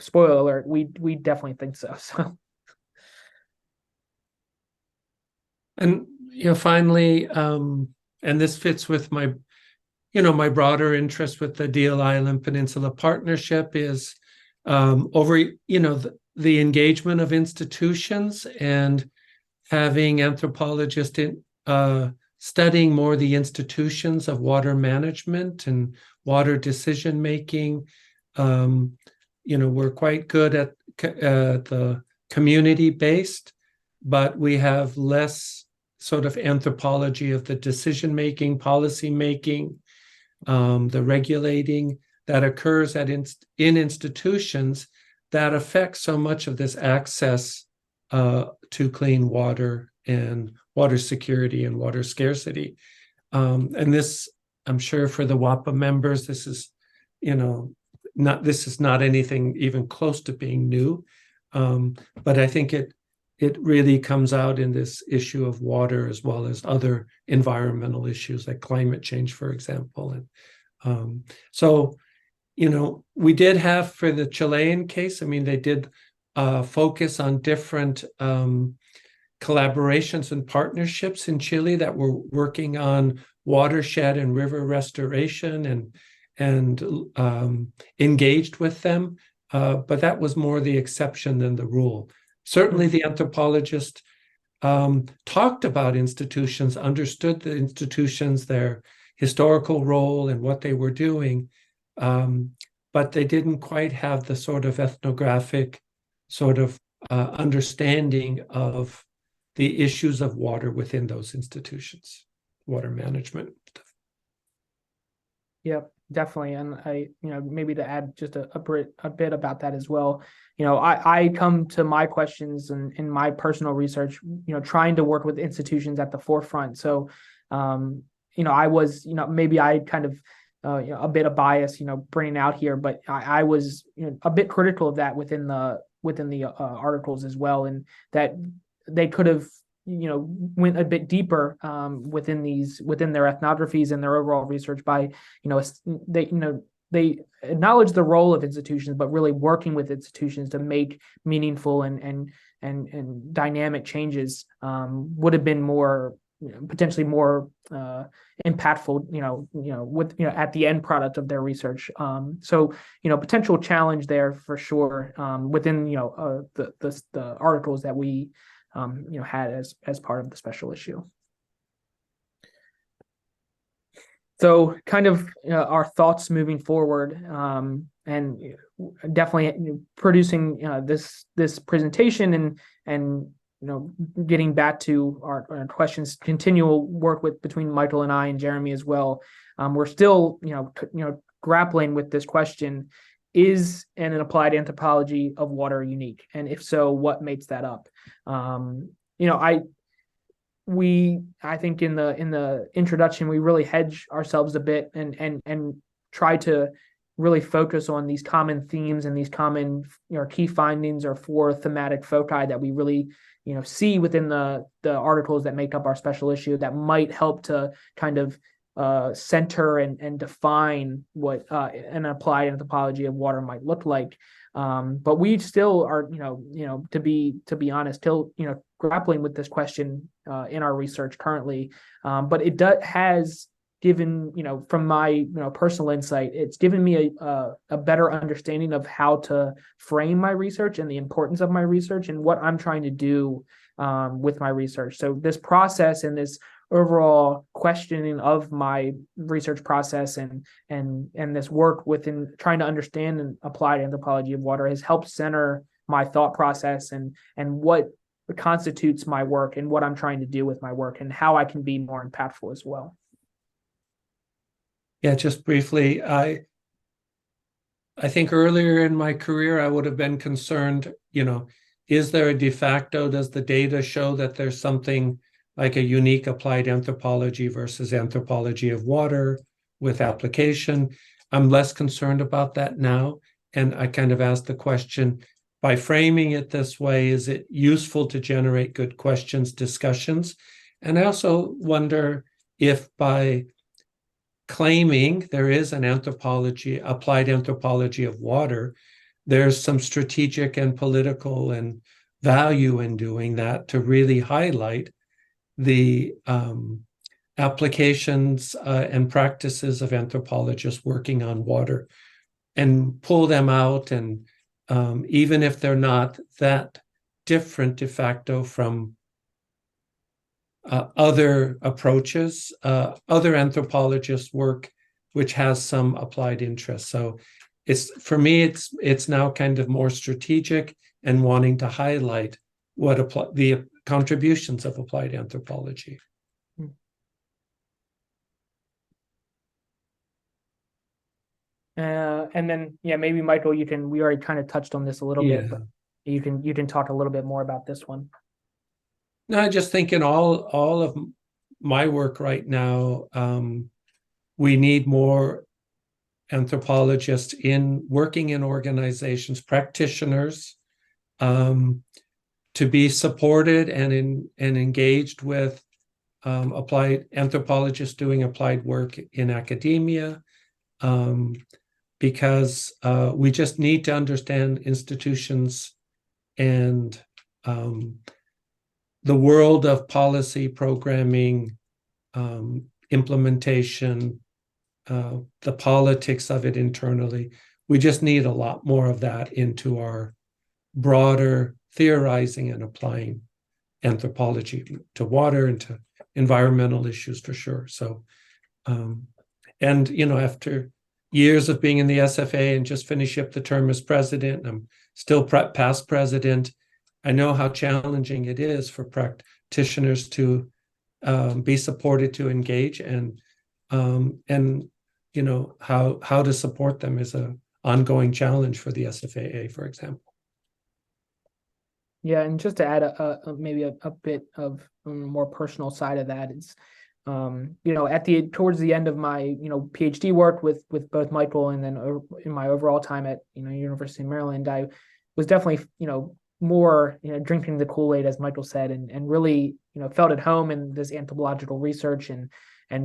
spoiler alert, we definitely think so. So. And, finally, and this fits with my broader interest with the Deal Island Peninsula Partnership is over, the engagement of institutions and having anthropologists studying more the institutions of water management and water decision-making. we're quite good at the community-based, but we have less sort of anthropology of the decision-making, policy-making, the regulating that occurs in institutions that affect so much of this access to clean water and water security and water scarcity. And this, I'm sure for the WAPA members, this is not anything even close to being new. But I think it really comes out in this issue of water as well as other environmental issues like climate change, for example. And so, we did have for the Chilean case, they did focus on different collaborations and partnerships in Chile that were working on watershed and river restoration and engaged with them. But that was more the exception than the rule. Certainly the anthropologist talked about institutions, understood the institutions, their historical role and what they were doing, but they didn't quite have the sort of ethnographic sort of understanding of the issues of water within those institutions, water management. Yep, definitely. And I, maybe to add just a bit about that as well. I come to my questions and in my personal research, trying to work with institutions at the forefront. So, I was, maybe I kind of a bit of bias, bringing out here, but I was a bit critical of that within the articles as well, and that they could have went a bit deeper within their ethnographies and their overall research by they acknowledge the role of institutions, but really working with institutions to make meaningful and dynamic changes would have been more potentially more impactful, with at the end product of their research. So potential challenge there for sure within the articles that we had as part of the special issue. So kind of our thoughts moving forward, and definitely producing this presentation and getting back to our questions, continual work between Michael and I and Jeremy as well. We're still grappling with this question: is an applied anthropology of water unique? And if so, what makes that up? I think in the introduction, we really hedge ourselves a bit and try to really focus on these common themes and these common key findings or four thematic foci that we really see within the articles that make up our special issue that might help to kind of center and define what an applied anthropology of water might look like. But we still are, to be honest, still, grappling with this question in our research currently. But it has given, from my, personal insight, it's given me a better understanding of how to frame my research and the importance of my research and what I'm trying to do with my research. So this process and this overall questioning of my research process and this work within trying to understand and applied anthropology of water has helped center my thought process and what constitutes my work and what I'm trying to do with my work and how I can be more impactful as well. Yeah, just briefly, I think earlier in my career, I would have been concerned, is there a de facto, does the data show that there's something like a unique applied anthropology versus anthropology of water with application? I'm less concerned about that now. And I kind of asked the question, by framing it this way, is it useful to generate good questions, discussions? And I also wonder if by claiming there is an applied anthropology of water, there's some strategic and political and value in doing that to really highlight the applications and practices of anthropologists working on water and pull them out. And even if they're not that different de facto from other approaches, other anthropologists' work, which has some applied interest. So it's for me, it's now kind of more strategic and wanting to highlight what the contributions of applied anthropology. And then, yeah, maybe Michael, we already kind of touched on this a little bit, but you can talk a little bit more about this one. No, I just think in all of my work right now, we need more anthropologists working in organizations, practitioners, to be supported and engaged with applied anthropologists doing applied work in academia, because we just need to understand institutions and the world of policy, programming, implementation, the politics of it internally. We just need a lot more of that into our broader theorizing and applying anthropology to water and to environmental issues for sure. So, and after years of being in the SFA and just finishing up the term as president, I'm still past president. I know how challenging it is for practitioners to be supported to engage, and how to support them is an ongoing challenge for the SFAA, for example. Yeah, and just to add maybe a bit of a more personal side of that is, towards the end of my PhD work with both Michael and then in my overall time at University of Maryland, I was definitely more drinking the Kool-Aid, as Michael said, and really felt at home in this anthropological research and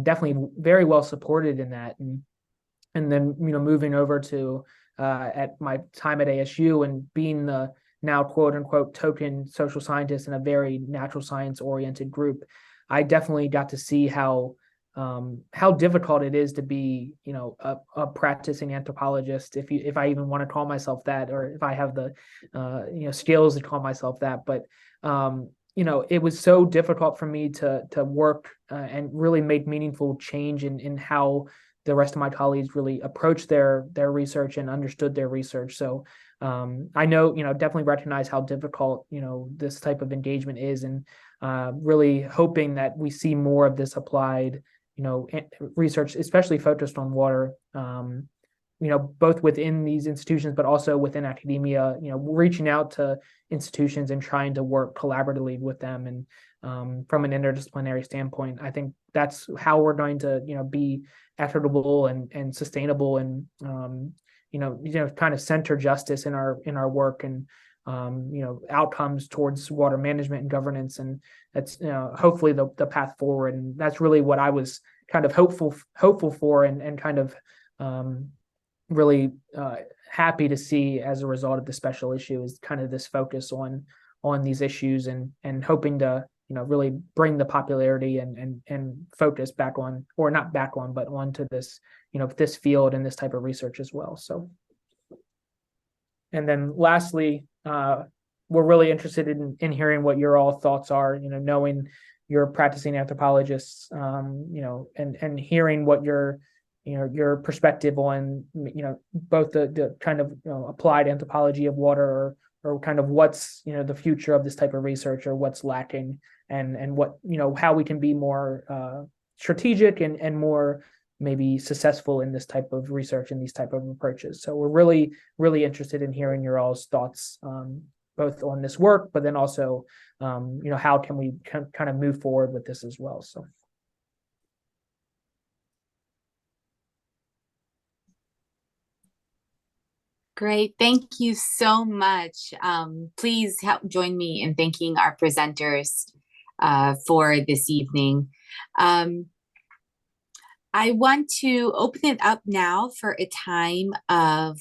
definitely very well supported in that, and then moving over to at my time at ASU and being the now quote unquote token social scientist in a very natural science oriented group, I definitely got to see how difficult it is to be a practicing anthropologist, if I even want to call myself that, or if I have the skills to call myself that. But it was so difficult for me to work and really make meaningful change in how the rest of my colleagues really approached their research and understood their research. So I know, definitely recognize how difficult, this type of engagement is, and really hoping that we see more of this applied, research, especially focused on water, both within these institutions, but also within academia, reaching out to institutions and trying to work collaboratively with them. And from an interdisciplinary standpoint, I think that's how we're going to, be equitable and sustainable, and kind of center justice in our work, and outcomes towards water management and governance. And that's hopefully the path forward. And that's really what I was kind of hopeful for, and kind of really happy to see as a result of the special issue, is kind of this focus on these issues, and hoping to really bring the popularity and focus back on, or not back on, but onto this this field and this type of research as well. So, and then lastly, we're really interested in hearing what your all thoughts are, knowing you're practicing anthropologists, and hearing what your perspective on both the kind of applied anthropology of water, or kind of what's the future of this type of research, or what's lacking, and what how we can be more strategic and more maybe successful in this type of research and these type of approaches. So we're really interested in hearing your all's thoughts, both on this work, but then also how can we kind of move forward with this as well. So. Great. Thank you so much. Please help join me in thanking our presenters for this evening. I want to open it up now for a time of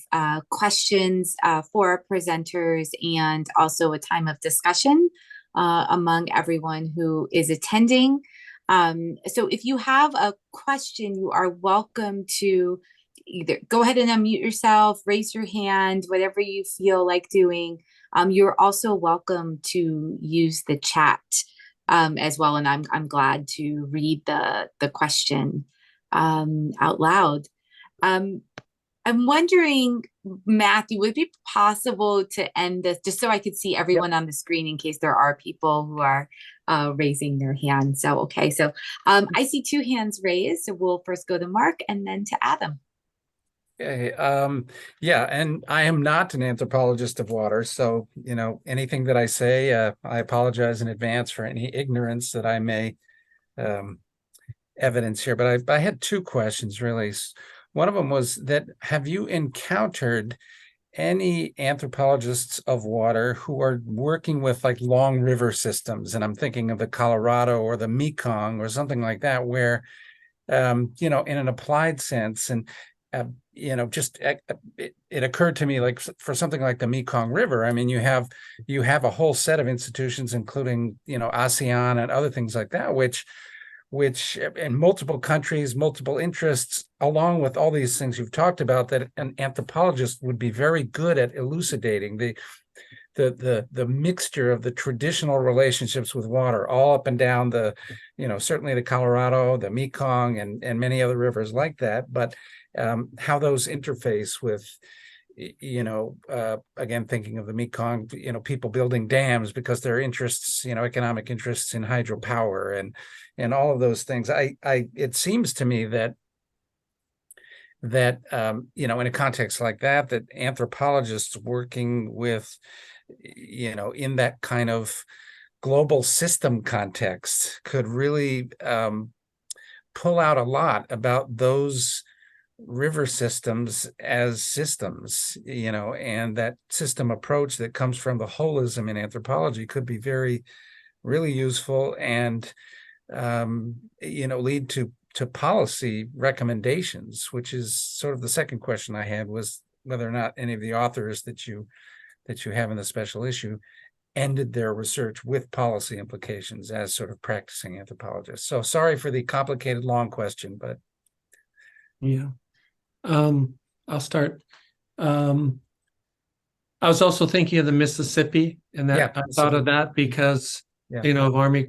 questions for our presenters, and also a time of discussion among everyone who is attending. So if you have a question, you are welcome to either go ahead and unmute yourself, raise your hand, whatever you feel like doing. You're also welcome to use the chat as well, and I'm glad to read the question out loud. I'm wondering, Matthew, would it be possible to end this just so I could see Yep. everyone on the screen in case there are people who are raising their hands? So, okay, so I see two hands raised. So we'll first go to Mark and then to Adam. Okay. Yeah, and I am not an anthropologist of water, so anything that I say, I apologize in advance for any ignorance that I may evidence here. But I had two questions really. One of them was that have you encountered any anthropologists of water who are working with like long river systems? And I'm thinking of the Colorado or the Mekong or something like that, where in an applied sense, and it occurred to me, like for something like the Mekong River, I mean, you have a whole set of institutions, including ASEAN and other things like that, which in multiple countries, multiple interests, along with all these things you've talked about, that an anthropologist would be very good at elucidating the mixture of the traditional relationships with water, all up and down certainly the Colorado, the Mekong, and many other rivers like that, but how those interface with, again, thinking of the Mekong, people building dams because their interests, economic interests in hydropower and all of those things. It seems to me that in a context like that anthropologists working with, in that kind of global system context could really pull out a lot about those river systems as systems, and that system approach that comes from the holism in anthropology could be really useful and, lead to policy recommendations, which is sort of the second question I had, was whether or not any of the authors that you have in the special issue ended their research with policy implications as sort of practicing anthropologists. So sorry for the complicated, long question, but. Yeah. I'll start. I was also thinking of the Mississippi, and that I thought of that because, of Army,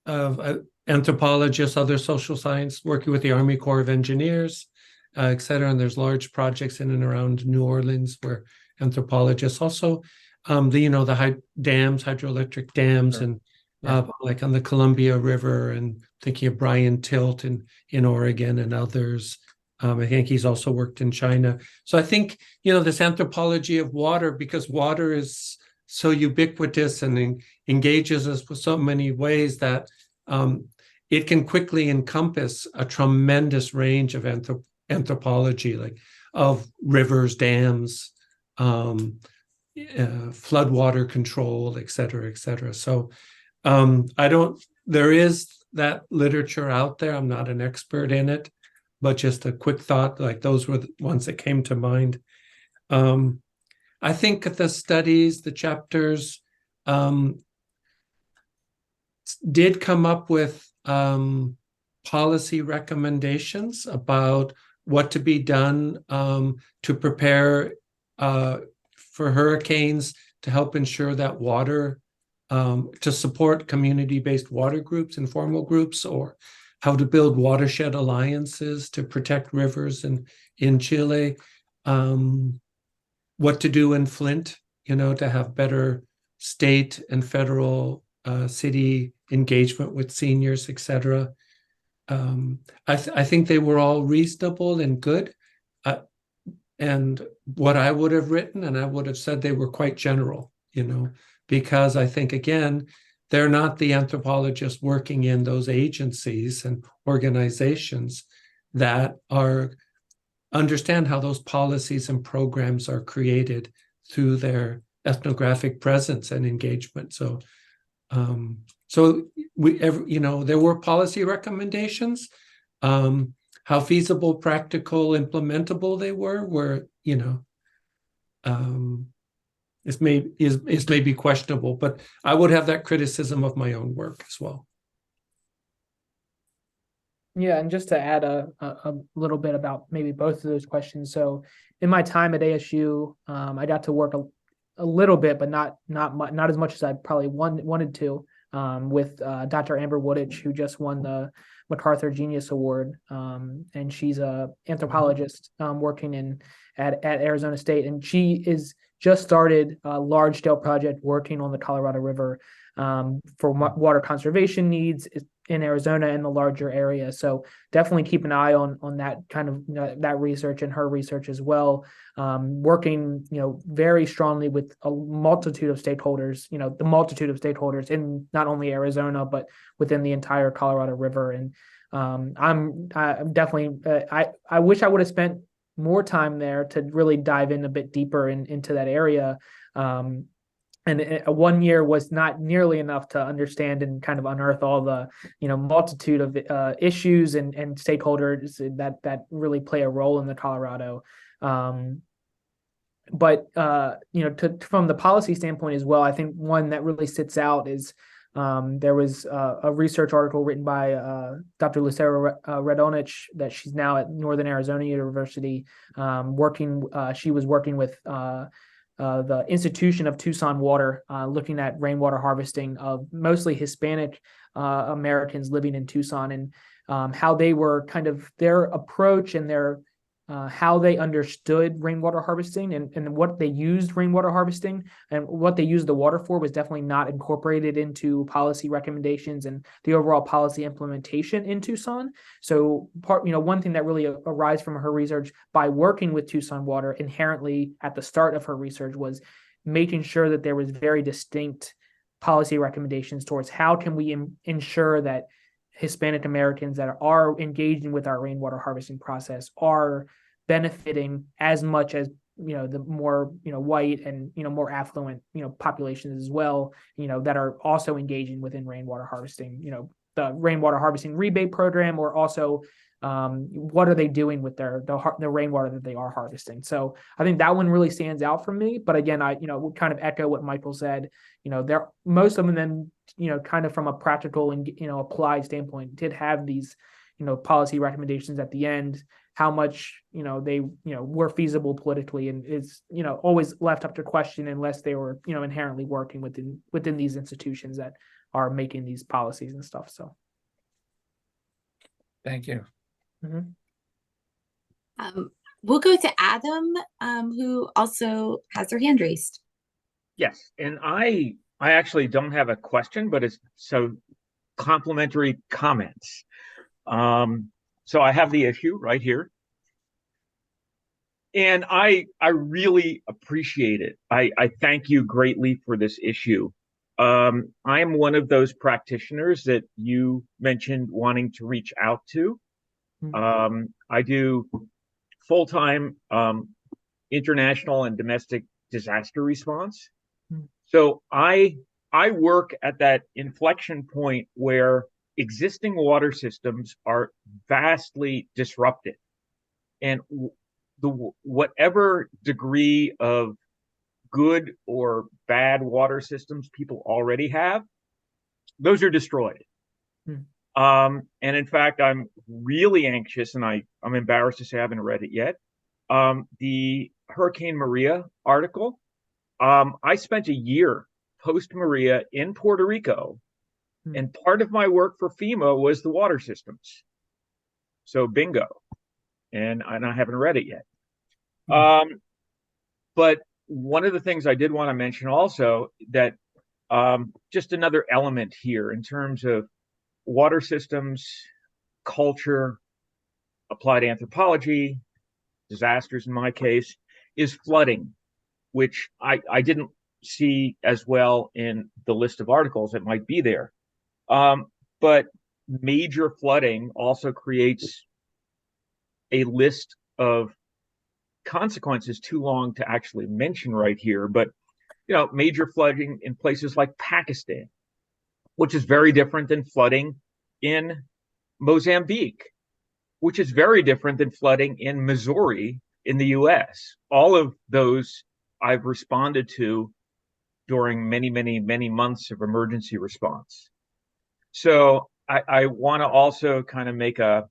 of anthropologists, other social science, working with the Army Corps of Engineers, et cetera. And there's large projects in and around New Orleans where anthropologists also, the dams, hydroelectric dams, sure. And like on the Columbia River, and thinking of Brian Tilt in Oregon and others. I think he's also worked in China. So I think, this anthropology of water, because water is so ubiquitous and engages us with so many ways that it can quickly encompass a tremendous range of anthropology, like of rivers, dams, floodwater control, et cetera, et cetera. So there is that literature out there. I'm not an expert in it, but just a quick thought, like those were the ones that came to mind. I think the studies, the chapters, did come up with policy recommendations about what to be done to prepare for hurricanes, to help ensure that water, to support community-based water groups, informal groups, or how to build watershed alliances to protect rivers in Chile, what to do in Flint, to have better state and federal city engagement with seniors, et cetera. I think they were all reasonable and good. And what I would have written, and I would have said they were quite general, because I think, again, they're not the anthropologists working in those agencies and organizations that understand how those policies and programs are created through their ethnographic presence and engagement. So there were policy recommendations. How feasible, practical, implementable they were, It may be questionable, but I would have that criticism of my own work as well. Yeah, and just to add a little bit about maybe both of those questions. So in my time at ASU, I got to work a little bit, but not as much as I probably wanted to, with Dr. Amber Wooditch, who just won the MacArthur Genius Award, and she's a anthropologist working at Arizona State, and she is just started a large scale project working on the Colorado River for water conservation needs in Arizona and the larger area. So definitely keep an eye on that kind of that research and her research as well. Working very strongly with a multitude of stakeholders, the multitude of stakeholders in not only Arizona but within the entire Colorado River. And I'm definitely I wish I would have spent more time there to really dive in a bit deeper into that area. And 1 year was not nearly enough to understand and kind of unearth all the multitude of issues and stakeholders that really play a role in the Colorado. But from the policy standpoint as well, I think one that really sits out is there was a research article written by Dr. Lucero Radonich that she's now at Northern Arizona University working. She was working with the institution of Tucson Water, looking at rainwater harvesting of mostly Hispanic Americans living in Tucson, and how they were kind of their approach and their how they understood rainwater harvesting and what they used rainwater harvesting and what they used the water for was definitely not incorporated into policy recommendations and the overall policy implementation in Tucson. So one thing that really arose from her research by working with Tucson Water inherently at the start of her research was making sure that there was very distinct policy recommendations towards how can we ensure that Hispanic Americans that are engaging with our rainwater harvesting process are benefiting as much as the more white and more affluent populations as well that are also engaging within rainwater harvesting. The rainwater harvesting rebate program, or also what are they doing with the rainwater that they are harvesting. So I think that one really stands out for me. But again, I would kind of echo what Michael said. There most of them kind of from a practical and applied standpoint did have these policy recommendations at the end. How much they were feasible politically, and it's always left up to question unless they were inherently working within these institutions that are making these policies and stuff. So thank you. We'll go to Adam, who also has their hand raised. Yes, and I actually don't have a question, but it's so complimentary comments. So I have the issue right here. And I really appreciate it. I thank you greatly for this issue. I am one of those practitioners that you mentioned wanting to reach out to. I do full-time international and domestic disaster response. So I work at that inflection point where existing water systems are vastly disrupted, and whatever degree of good or bad water systems people already have, those are destroyed. And in fact, I'm really anxious, and I'm embarrassed to say I haven't read it yet. The Hurricane Maria article. I spent a year post Maria in Puerto Rico, and part of my work for FEMA was the water systems. So bingo, and I haven't read it yet. But one of the things I did want to mention also that just another element here in terms of water systems, culture, applied anthropology, disasters in my case, is flooding, which I didn't see as well in the list of articles that might be there. But major flooding also creates a list of consequences too long to actually mention right here. But, major flooding in places like Pakistan, which is very different than flooding in Mozambique, which is very different than flooding in Missouri in the US. All of those I've responded to during many, many, many months of emergency response. So I want to also kind of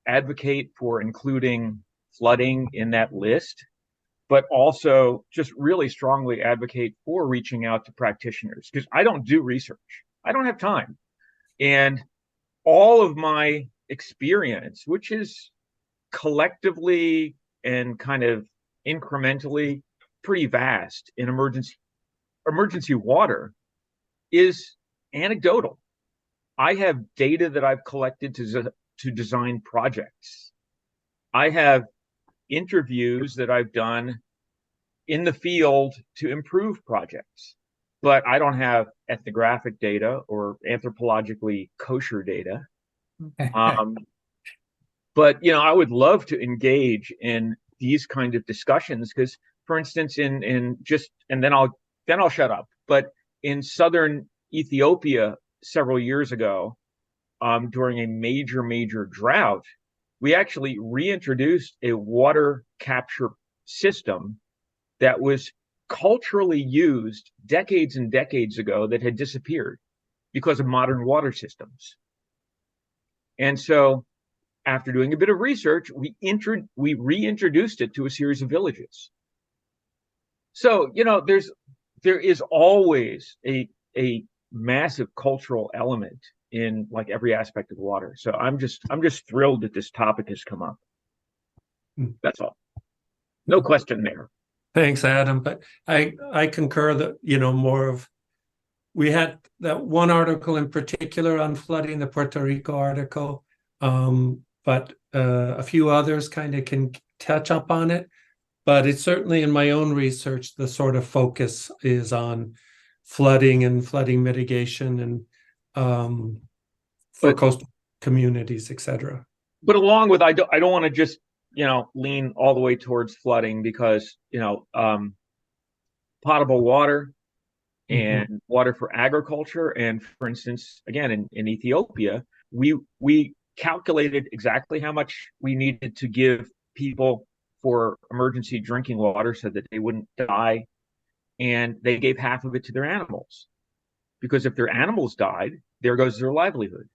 advocate for including flooding in that list, but also just really strongly advocate for reaching out to practitioners, because I don't do research. I don't have time. And all of my experience, which is collectively and kind of incrementally pretty vast in emergency water, is anecdotal. I have data that I've collected to design projects. I have interviews that I've done in the field to improve projects, but I don't have ethnographic data or anthropologically kosher data. But I would love to engage in these kind of discussions because, for instance, in just and then I'll shut up. But in southern Ethiopia several years ago, during a major drought, we actually reintroduced a water capture system that was culturally used decades and decades ago that had disappeared because of modern water systems. And so after doing a bit of research, we reintroduced it to a series of villages. So, there is always a massive cultural element in like every aspect of water. So I'm just thrilled that this topic has come up. That's all. No question there. Thanks, Adam. But I concur that, we had that one article in particular on flooding, the Puerto Rico article, but a few others kind of can touch up on it. But it's certainly in my own research, the sort of focus is on flooding and flooding mitigation and for coastal communities, et cetera. But along with, I don't want to just, lean all the way towards flooding because, potable water and water for agriculture. And for instance, again, in Ethiopia, we calculated exactly how much we needed to give people for emergency drinking water so that they wouldn't die. And they gave half of it to their animals because if their animals died, there goes their livelihood.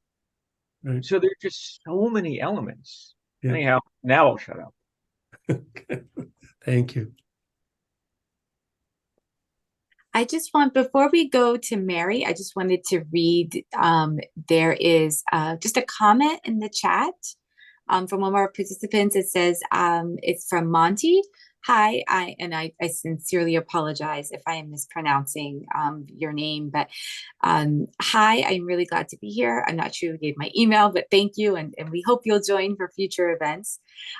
Right. So there's just so many elements. Yeah. Anyhow, now I'll shut up. Okay. Thank you. Before we go to Mary, I just wanted to read, there is just a comment in the chat from one of our participants. It says, it's from Monty. Hi, I sincerely apologize if I am mispronouncing your name, but hi, I'm really glad to be here. I'm not sure who gave my email, but thank you, and we hope you'll join for future events.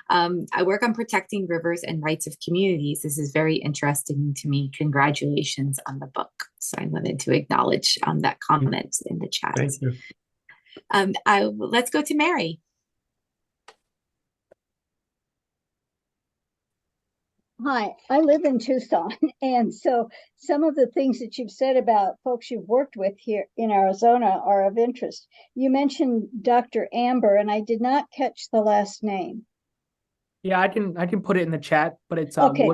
I work on protecting rivers and rights of communities. This is very interesting to me. Congratulations on the book. So I wanted to acknowledge that comment in the chat. Thank you. Let's go to Mary. Hi, I live in Tucson, and so some of the things that you've said about folks you've worked with here in Arizona are of interest. You mentioned Dr. Amber, and I did not catch the last name. Yeah, I can put it in the chat, but it's okay.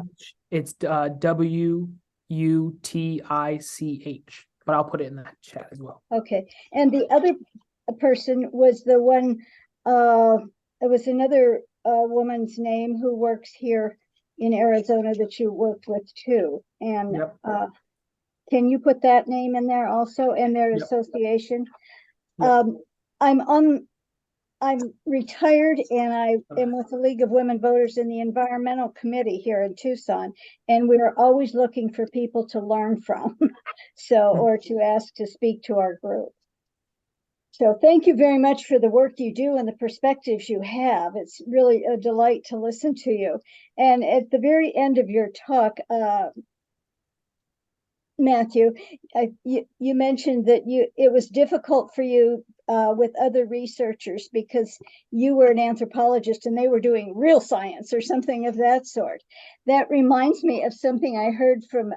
It's WUTICH, but I'll put it in the chat as well. Okay, and the other person was the one. It was another woman's name who works here in Arizona that you worked with too. And yep. Can you put that name in there also and their yep. association? Yep. I'm retired and I am with the League of Women Voters in the Environmental Committee here in Tucson. And we're always looking for people to learn from, or to ask to speak to our group. So thank you very much for the work you do and the perspectives you have. It's really a delight to listen to you. And at the very end of your talk, Matthew, you mentioned that it was difficult for you with other researchers because you were an anthropologist and they were doing real science or something of that sort. That reminds me of something I heard from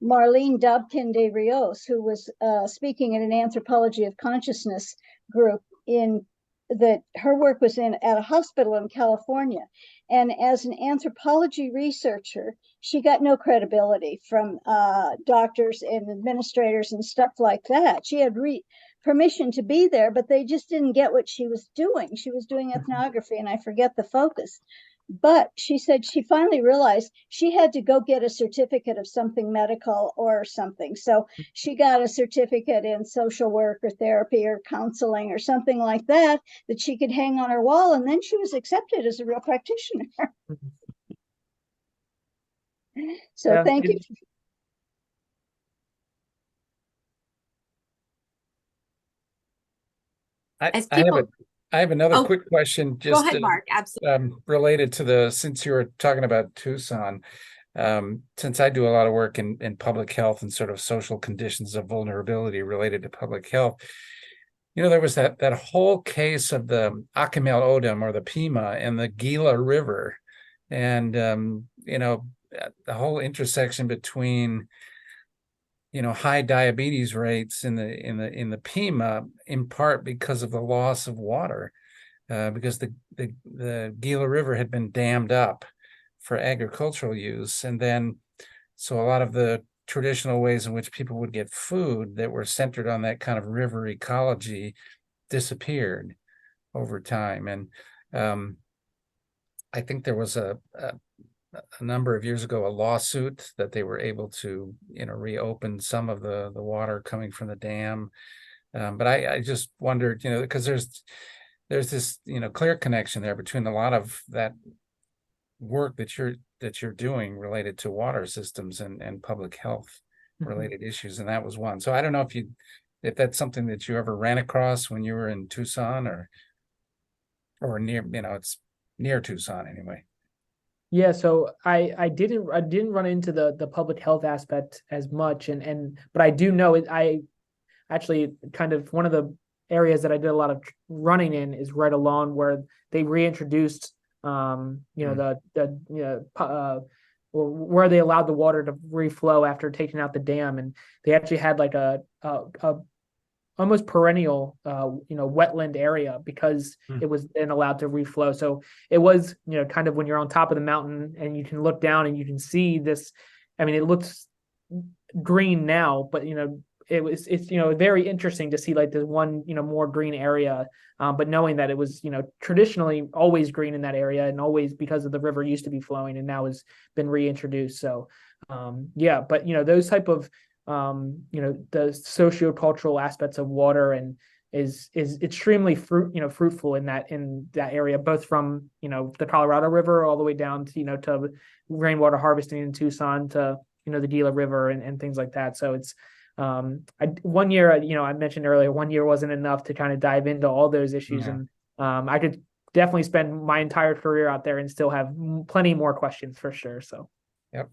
Marlene Dobkin de Rios, who was speaking at an Anthropology of Consciousness group that her work was at a hospital in California. And as an anthropology researcher, she got no credibility from doctors and administrators and stuff like that. She had permission to be there, but they just didn't get what she was doing. She was doing ethnography, and I forget the focus. But she said she finally realized she had to go get a certificate of something medical or something. So she got a certificate in social work or therapy or counseling or something like that that she could hang on her wall. And then she was accepted as a real practitioner. So Yeah, thank you. As I have people, I have another oh, quick question, go just ahead, Mark. Absolutely. related to since you were talking about Tucson. Since I do a lot of work in public health and sort of social conditions of vulnerability related to public health, there was that whole case of the Akimel Odom, or the Pima, and the Gila River, and the whole intersection between high diabetes rates in the Pima, in part because of the loss of water, because the Gila River had been dammed up for agricultural use, and then so a lot of the traditional ways in which people would get food that were centered on that kind of river ecology disappeared over time. And I think there was a number of years ago a lawsuit that they were able to reopen some of the water coming from the dam. But I just wondered, because there's this clear connection there between a lot of that work that you're doing related to water systems and public health related issues, and that was one. So I don't know if that's something that you ever ran across when you were in Tucson, or near, it's near Tucson anyway. Yeah, so I didn't run into the public health aspect as much, but I do know it. I actually kind of, one of the areas that I did a lot of running in is right along where they reintroduced or where they allowed the water to reflow after taking out the dam, and they actually had like a almost perennial wetland area because it was then allowed to reflow. So it was kind of, when you're on top of the mountain and you can look down and you can see this. I mean, it looks green now, but it's very interesting to see like this one more green area, but knowing that it was traditionally always green in that area, and always because of the river used to be flowing, and now has been reintroduced. So yeah, but those type of the sociocultural aspects of water and is extremely fruitful in that area, both from the Colorado River all the way down to to rainwater harvesting in Tucson, to the Gila River and things like that. So it's one year, I mentioned earlier, one year wasn't enough to kind of dive into all those issues. Yeah. And I could definitely spend my entire career out there and still have plenty more questions for sure. So yep.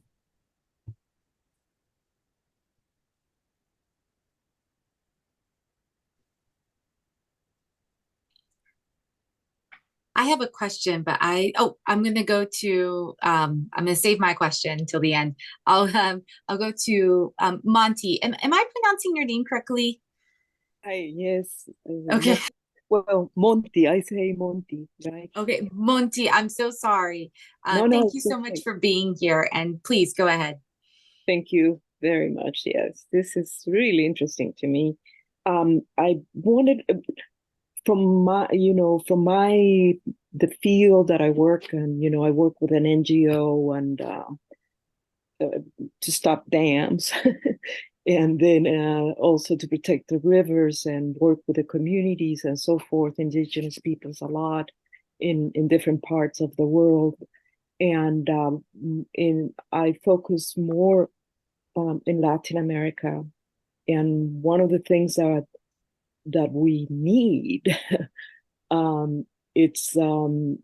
I have a question, but I'm going to go to I'm going to save my question until the end. I'll go to Monty. Am I pronouncing your name correctly? Hi, yes. Okay. Yes. Well, Monty, I say Monty, right? Okay, Monty, I'm so sorry. No, thank you so much for being here, and please go ahead. Thank you very much. Yes, this is really interesting to me. I wanted, from the field that I work in, I work with an NGO and to stop dams. And then also to protect the rivers and work with the communities and so forth, indigenous peoples a lot in different parts of the world. And I focus more in Latin America. And one of the things that we need, it's, we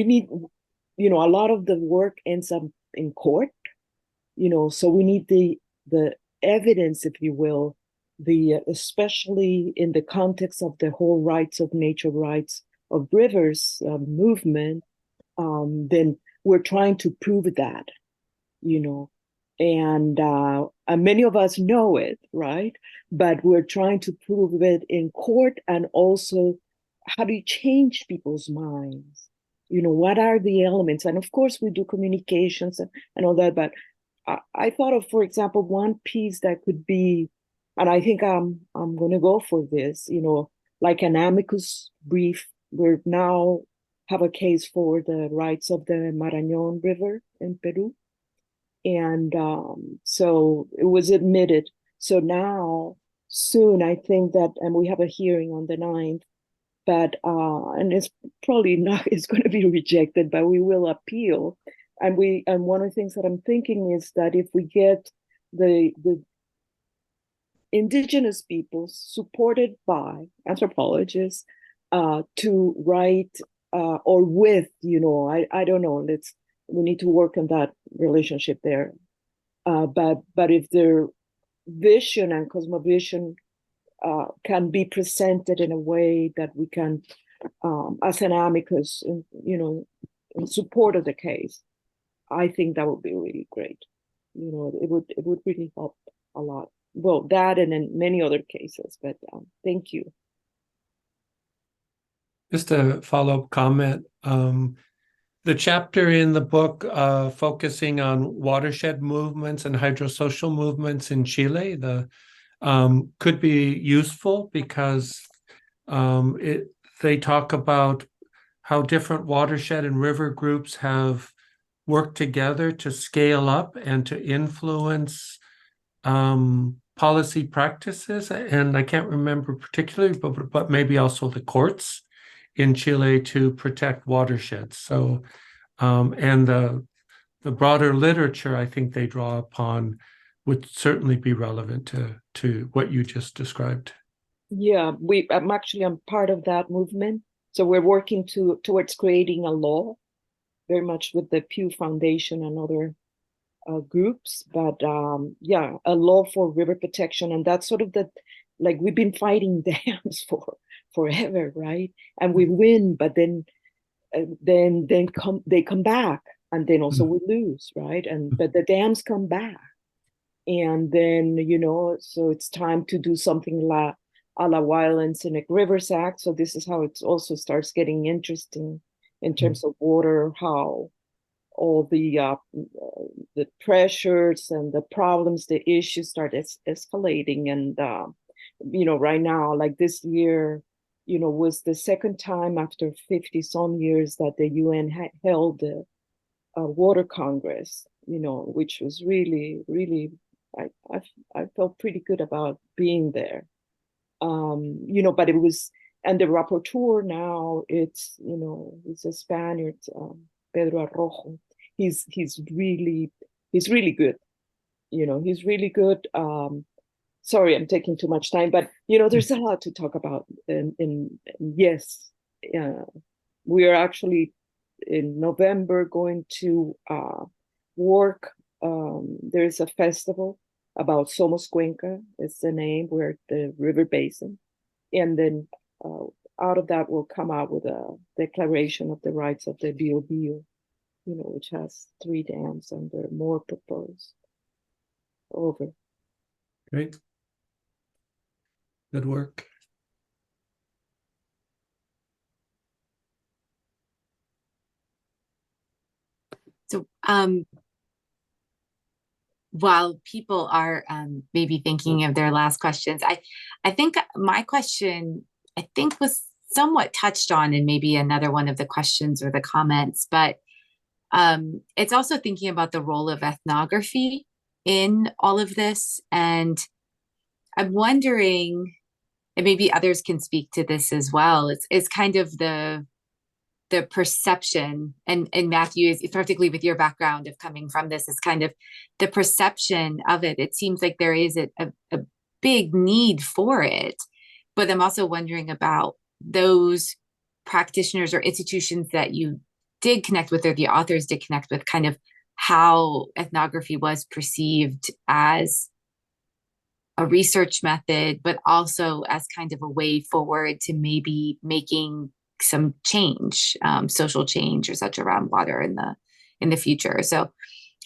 need, a lot of the work ends up in court. So we need the evidence, if you will, especially in the context of the whole rights of nature, rights of rivers movement. Then we're trying to prove that, and many of us know it, right? But we're trying to prove it in court, and also how do you change people's minds? What are the elements? And of course, we do communications and all that, but I thought of, for example, one piece that could be, and I think I'm going to go for this, like an amicus brief. We're now have a case for the rights of the Marañón River in Peru. And so it was admitted. So now, soon, I think that, and we have a hearing on the 9th, but, and it's probably not, it's going to be rejected, but we will appeal. And one of the things that I'm thinking is that if we get the indigenous peoples supported by anthropologists to write or with, I don't know, we need to work on that relationship there. But if their vision and cosmovision can be presented in a way that we can, as an amicus, in support of the case, I think that would be really great. It would really help a lot. Well, that and in many other cases, but thank you. Just a follow-up comment. The chapter in the book focusing on watershed movements and hydrosocial movements in Chile, could be useful because they talk about how different watershed and river groups have worked together to scale up and to influence policy practices. And I can't remember particularly, but maybe also the courts in Chile to protect watersheds. So, and the broader literature I think they draw upon would certainly be relevant to what you just described. Yeah, I'm part of that movement. So we're working towards creating a law, very much with the Pew Foundation and other groups. But yeah, a law for river protection, and that's sort of we've been fighting dams for forever, right? And we win, but then they come back, and then also we lose, right? But the dams come back, and then so it's time to do something a la Wild and Scenic Rivers Act. So this is how it also starts getting interesting in terms of water, how all the pressures and the problems, the issues start escalating. And right now, like this year, was the second time after 50 some years that the UN held the Water Congress, which was really, really, I felt pretty good about being there. But it was, and the rapporteur now, it's a Spaniard, Pedro Arrojo. He's really good. He's really good. Sorry, I'm taking too much time, but there's a lot to talk about. And yes, we are actually in November going to work. There's a festival about Somos Cuenca. It's the name, where the river basin, and then out of that will come out with a declaration of the rights of the Biobío, which has 3 dams, and there are more proposed. Over. Great. Good work. So while people are maybe thinking of their last questions, I think my question, was somewhat touched on in maybe another one of the questions or the comments, but it's also thinking about the role of ethnography in all of this. And I'm wondering, and maybe others can speak to this as well, it's kind of the perception, and Matthew, is particularly with your background of coming from this, is kind of the perception of it. It seems like there is a big need for it, but I'm also wondering about those practitioners or institutions that you did connect with, or the authors did connect with, kind of how ethnography was perceived as a research method, but also as kind of a way forward to maybe making some change, social change or such, around water in the future. So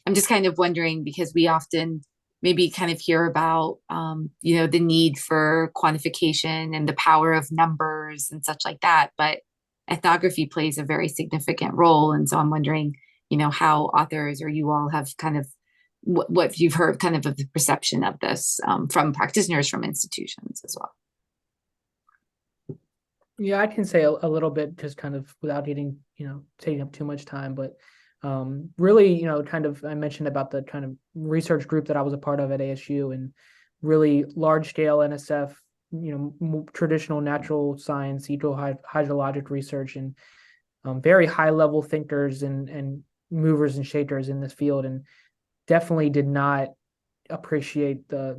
I'm just kind of wondering, because we often maybe kind of hear about the need for quantification and the power of numbers and such like that, but ethnography plays a very significant role. And so I'm wondering, how authors or you all have kind of what you've heard kind of the perception of this from practitioners, from institutions as well. Yeah, I can say a little bit, just kind of without getting, taking up too much time, but really, kind of, I mentioned about the kind of research group that I was a part of at ASU, and really large scale NSF, traditional natural science, hydrologic research, and very high level thinkers and movers and shakers in this field, and definitely did not appreciate the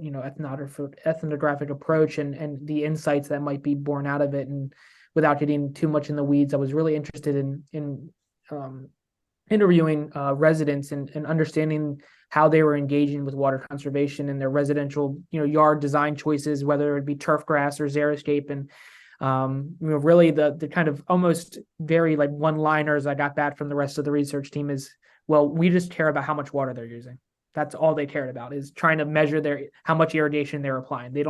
ethnographic approach and the insights that might be born out of it. And without getting too much in the weeds, I was really interested in interviewing residents and understanding how they were engaging with water conservation in their residential yard design choices, whether it be turf grass or xeriscape. And really the kind of almost very like one-liners I got back from the rest of the research team is, well, we just care about how much water they're using. That's all they cared about, is trying to measure how much irrigation they're applying. They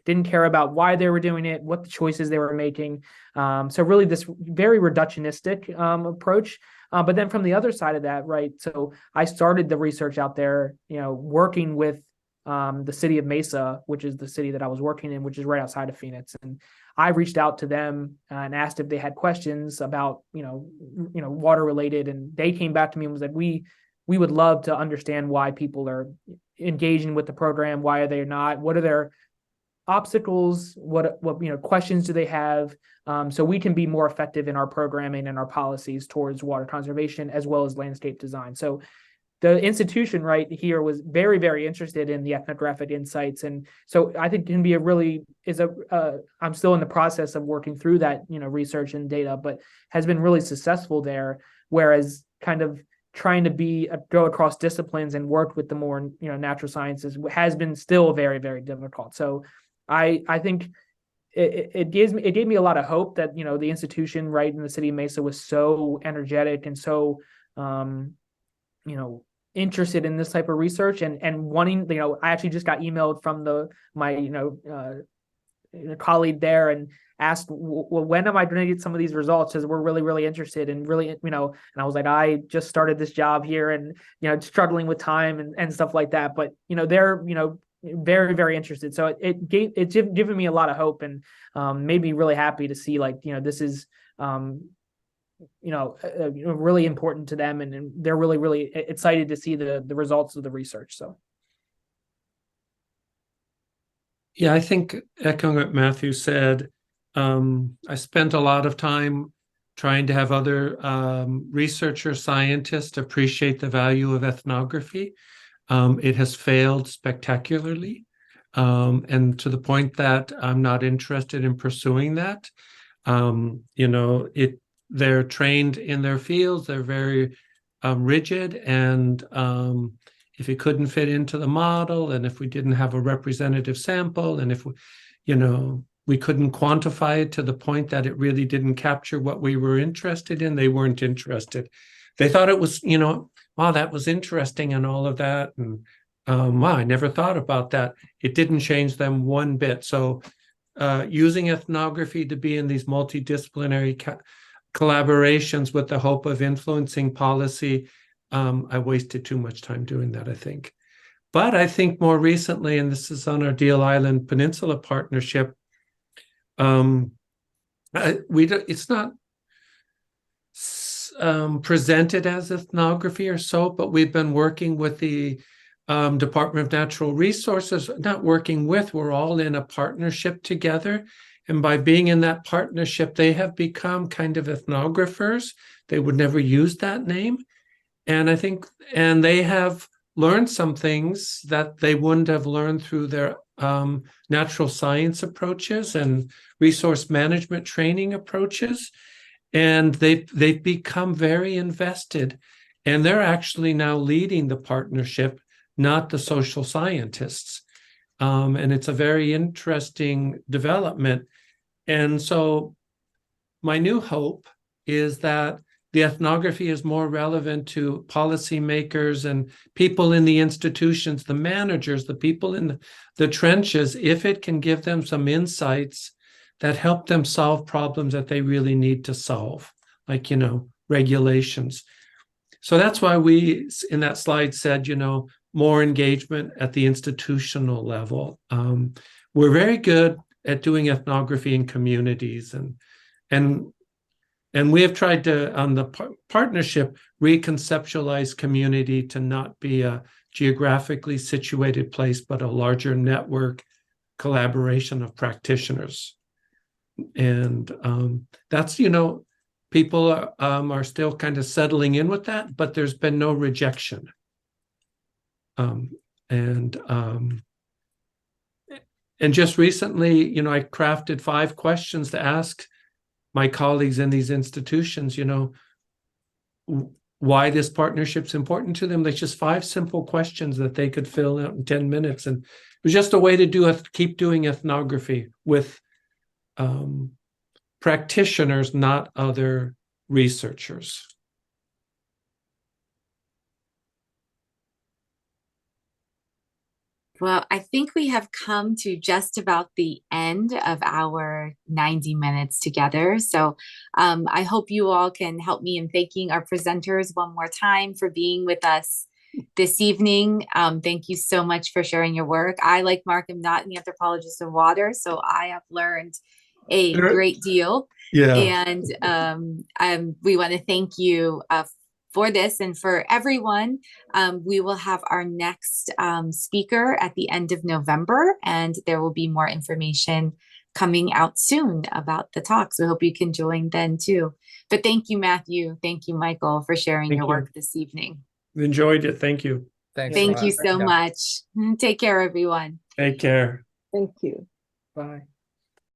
didn't care about why they were doing it, what the choices they were making. So really this very reductionistic approach. But then from the other side of that, right? So I started the research out there, working with the city of Mesa, which is the city that I was working in, which is right outside of Phoenix. And I reached out to them and asked if they had questions about, water related. And they came back to me and was like, we would love to understand why people are engaging with the program. Why are they not? What are their obstacles? What questions do they have? So we can be more effective in our programming and our policies towards water conservation as well as landscape design. So the institution right here was very, very interested in the ethnographic insights. And so I think can be I'm still in the process of working through that, research and data, but has been really successful there. Whereas kind of trying to go across disciplines and work with the more, natural sciences has been still very, very difficult. So I think it gave me a lot of hope that, the institution right in the city of Mesa was so energetic and so, interested in this type of research and wanting, I actually just got emailed from my colleague there and asked, well, when am I going to get some of these results? Because we're really, really interested and really, and I was like, I just started this job here and, struggling with time and stuff like that. But, they're, very, very interested. So it's given me a lot of hope and made me really happy to see this is, really important to them, and they're really, really excited to see the results of the research. So, yeah, I think echoing what Matthew said, I spent a lot of time trying to have other researchers, scientists appreciate the value of ethnography. It has failed spectacularly, and to the point that I'm not interested in pursuing that. They're trained in their fields. They're very rigid. And if it couldn't fit into the model, and if we didn't have a representative sample, and if we couldn't quantify it to the point that it really didn't capture what we were interested in, they weren't interested. They thought it was, wow, that was interesting and all of that. And wow, I never thought about that. It didn't change them one bit. So using ethnography to be in these multidisciplinary collaborations with the hope of influencing policy, I wasted too much time doing that, I think. But I think more recently, and this is on our Deal Island Peninsula partnership, it's not presented as ethnography or so, but we've been working with the Department of Natural Resources, not working with, we're all in a partnership together. And by being in that partnership, they have become kind of ethnographers. They would never use that name. And I think, and they have learned some things that they wouldn't have learned through their natural science approaches and resource management training approaches. And they've become very invested. And they're actually now leading the partnership, not the social scientists. And it's a very interesting development. And so my new hope is that the ethnography is more relevant to policymakers and people in the institutions, the managers, the people in the trenches, if it can give them some insights that help them solve problems that they really need to solve, like, regulations. So that's why we, in that slide, said, more engagement at the institutional level. We're very good at doing ethnography in communities, and we have tried to, on the partnership, reconceptualize community to not be a geographically situated place, but a larger network collaboration of practitioners. And that's, people are still kind of settling in with that, but there's been no rejection. And just recently, I crafted 5 questions to ask my colleagues in these institutions, why this partnership's important to them. There's just 5 simple questions that they could fill out in 10 minutes. And it was just a way to keep doing ethnography with practitioners, not other researchers. Well, I think we have come to just about the end of our 90 minutes together. So I hope you all can help me in thanking our presenters one more time for being with us this evening. Thank you so much for sharing your work. I, like Mark, am not an anthropologist of water, so I have learned a great deal. Yeah. And we want to thank you for this and for everyone. We will have our next speaker at the end of November, and there will be more information coming out soon about the talks. We hope you can join then too. But thank you, Matthew. Thank you, Michael, for sharing your work this evening. Enjoyed it. Thank you. Thanks. Thank you so much. Take care, everyone. Take care. Thank you. Bye.